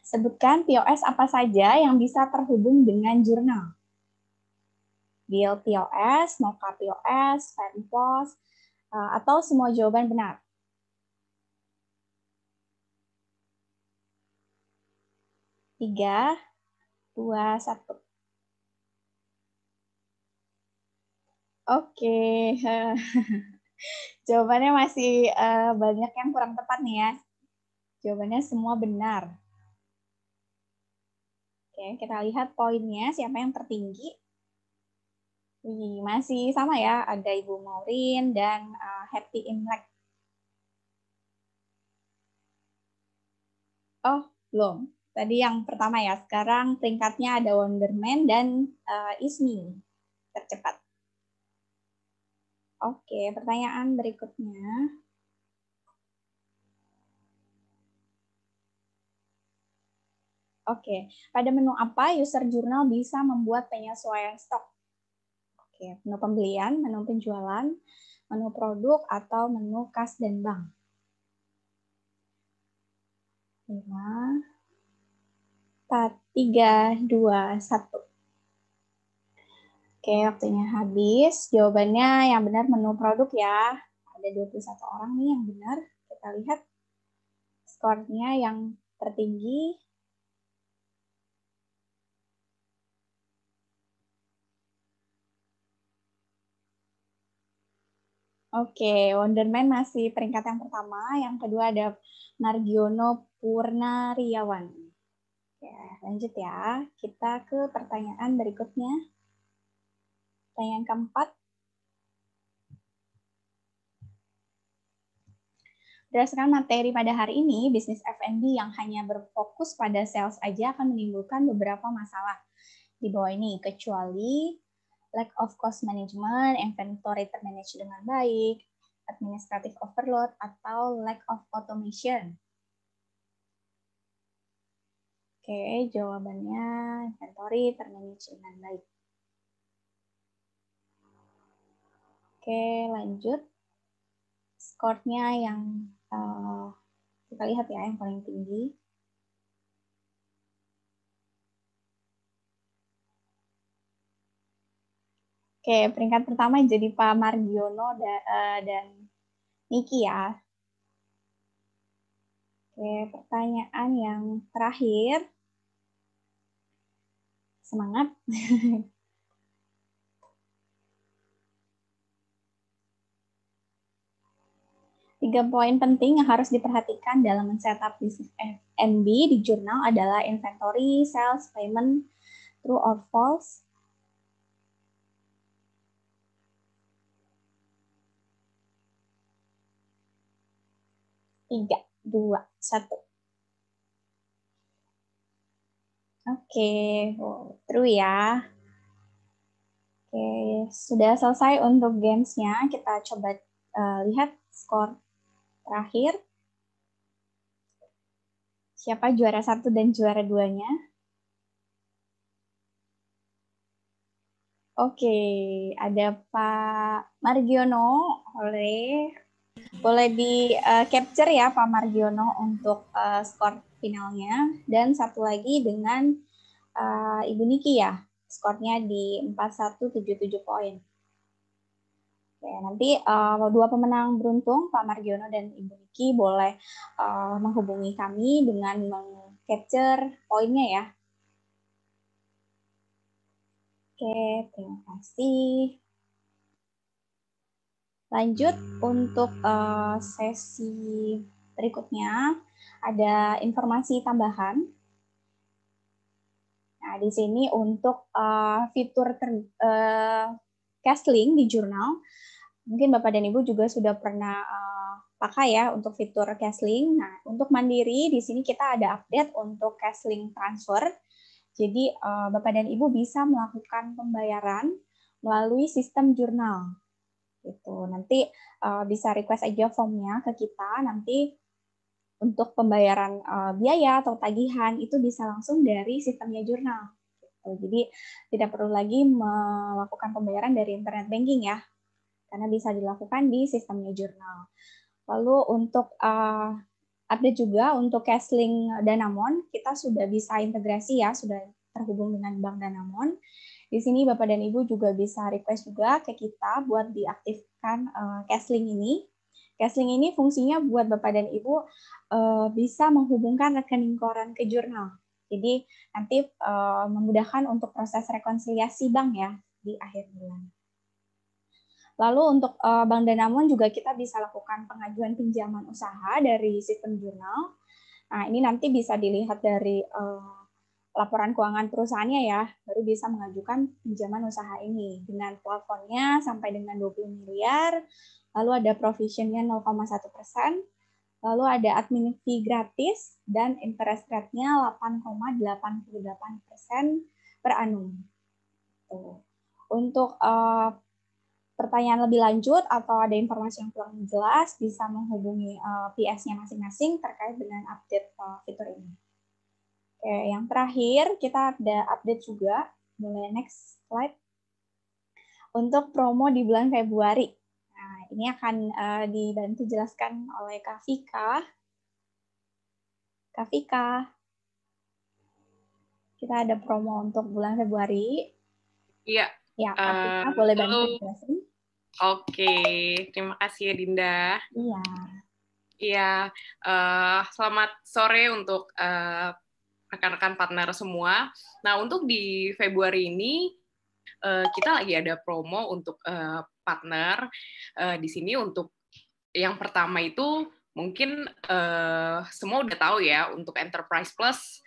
Sebutkan POS apa saja yang bisa terhubung dengan jurnal. Bill POS, Mocha POS, Fanpos, atau semua jawaban benar. Tiga, dua, satu. Oke, jawabannya masih banyak yang kurang tepat nih ya. Jawabannya semua benar. Oke, kita lihat poinnya, siapa yang tertinggi. Wih, masih sama ya, ada Ibu Maureen dan Happy Imlek. Oh, belum. Tadi yang pertama ya, sekarang peringkatnya ada Wonderman dan Ismi, tercepat. Oke, pertanyaan berikutnya. Oke, pada menu apa user jurnal bisa membuat penyesuaian stok? Oke, menu pembelian, menu penjualan, menu produk, atau menu kas dan bank. 5, 4, 3, 2, 1. Oke, waktunya habis. Jawabannya yang benar menu produk ya. Ada 21 orang nih yang benar. Kita lihat skornya yang tertinggi. Oke, Wonderman masih peringkat yang pertama. Yang kedua ada Margiono Purnariawan. Oke, lanjut ya. Kita ke pertanyaan berikutnya. Pertanyaan keempat. Berdasarkan materi pada hari ini, bisnis F&B yang hanya berfokus pada sales aja akan menimbulkan beberapa masalah di bawah ini, kecuali lack of cost management, inventory termanage dengan baik, administrative overload, atau lack of automation. Oke, jawabannya inventory termanage dengan baik. Oke, lanjut. Skornya yang kita lihat ya, yang paling tinggi. Oke, peringkat pertama jadi Pak Margiono dan Niki ya. Oke, pertanyaan yang terakhir. Semangat. 3 poin penting yang harus diperhatikan dalam men-setup bisnis F&B di jurnal adalah inventory, sales, payment, true or false. Tiga, dua, satu. Oke, true ya. Oke, sudah selesai untuk gamesnya. Kita coba lihat skor terakhir. Siapa juara 1 dan juara 2-nya? Oke, ada Pak Margiono. Boleh di capture ya Pak Margiono untuk skor finalnya. Dan satu lagi dengan Ibu Niki ya. Skornya di 4177 poin. Oke, nanti dua pemenang beruntung, Pak Margiono dan Ibu Niki, boleh menghubungi kami dengan meng-capture poinnya ya. Oke, terima kasih. Lanjut untuk sesi berikutnya, ada informasi tambahan. Nah, di sini untuk fitur Castling di jurnal, mungkin Bapak dan Ibu juga sudah pernah pakai ya untuk fitur Castling. Nah, untuk mandiri di sini kita ada update untuk Castling transfer. Jadi Bapak dan Ibu bisa melakukan pembayaran melalui sistem jurnal. Gitu. Nanti bisa request aja formnya ke kita. Nanti untuk pembayaran biaya atau tagihan itu bisa langsung dari sistemnya jurnal. Jadi tidak perlu lagi melakukan pembayaran dari internet banking ya, karena bisa dilakukan di sistemnya jurnal. Lalu untuk update juga untuk Castling Danamon, kita sudah bisa integrasi ya, sudah terhubung dengan Bank Danamon. Di sini Bapak dan Ibu juga bisa request juga ke kita buat diaktifkan Castling ini. Castling ini fungsinya buat Bapak dan Ibu bisa menghubungkan rekening koran ke jurnal. Jadi nanti memudahkan untuk proses rekonsiliasi bank ya di akhir bulan. Lalu untuk Bank Danamon juga kita bisa lakukan pengajuan pinjaman usaha dari sistem jurnal. Nah, ini nanti bisa dilihat dari laporan keuangan perusahaannya ya, baru bisa mengajukan pinjaman usaha ini dengan plafonnya sampai dengan 20 miliar, lalu ada provisionnya 0,1%, lalu ada admin fee gratis, dan interest rate-nya 8,88% per annum. Untuk pertanyaan lebih lanjut atau ada informasi yang kurang jelas, bisa menghubungi PS-nya masing-masing terkait dengan update fitur ini. Oke, yang terakhir kita ada update juga, boleh next slide. Untuk promo di bulan Februari. Nah, ini akan dibantu jelaskan oleh Kak Vika. Kak Vika, kita ada promo untuk bulan Februari. Iya. Ya, Kak Vika boleh bantu jelasin? Oke, terima kasih ya Dinda. Iya. Iya, selamat sore untuk rekan-rekan partner semua. Nah, untuk di Februari ini kita lagi ada promo untuk partner di sini. Untuk yang pertama itu mungkin semua udah tahu ya, untuk Enterprise Plus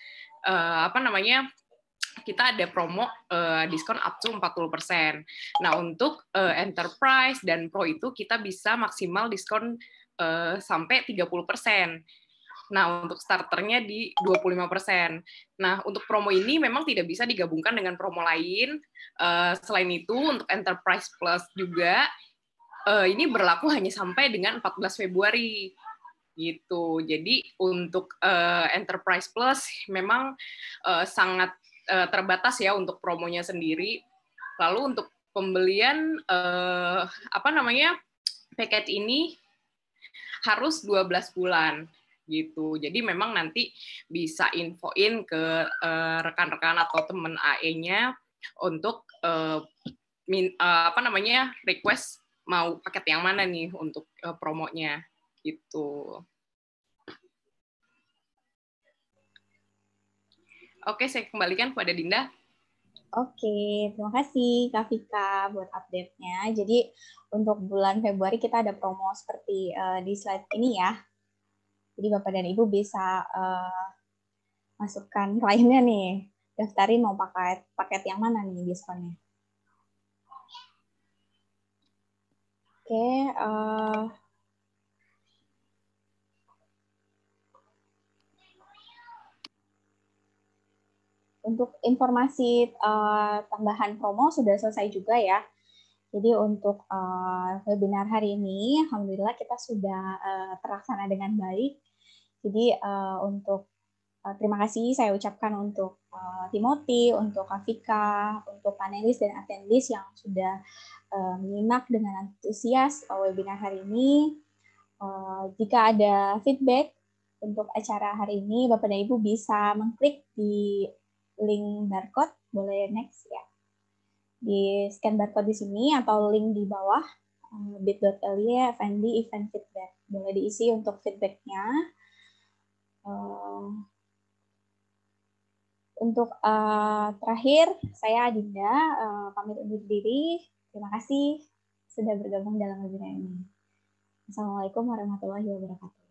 kita ada promo diskon up to 40%. Nah, untuk Enterprise dan Pro itu kita bisa maksimal diskon sampai 30%. Nah, untuk starternya di 25%. Nah, untuk promo ini memang tidak bisa digabungkan dengan promo lain. Selain itu, untuk Enterprise Plus juga, ini berlaku hanya sampai dengan 14 Februari. Gitu. Jadi, untuk Enterprise Plus memang sangat terbatas ya untuk promonya sendiri. Lalu untuk pembelian paket ini harus 12 bulan gitu. Jadi memang nanti bisa infoin ke rekan-rekan atau teman AE-nya untuk request mau paket yang mana nih untuk promonya gitu. Oke, saya kembalikan kepada Dinda. Oke, terima kasih Kak Vika buat update-nya. Jadi untuk bulan Februari kita ada promo seperti di slide ini ya. Jadi Bapak dan Ibu bisa masukkan kliennya nih, daftarin mau paket yang mana nih diskonnya. Oke, untuk informasi tambahan promo sudah selesai juga ya. Jadi untuk webinar hari ini, alhamdulillah kita sudah terlaksana dengan baik. Jadi untuk terima kasih saya ucapkan untuk Timothy, untuk Afika, untuk panelis dan attendees yang sudah menyimak dengan antusias webinar hari ini. Jika ada feedback untuk acara hari ini, Bapak dan Ibu bisa mengklik di link barcode, boleh next ya. Di scan barcode di sini atau link di bawah bit.ly FND event feedback. Boleh diisi untuk feedbacknya. Untuk terakhir, saya Adinda pamit undur diri. Terima kasih sudah bergabung dalam webinar ini. Assalamualaikum warahmatullahi wabarakatuh.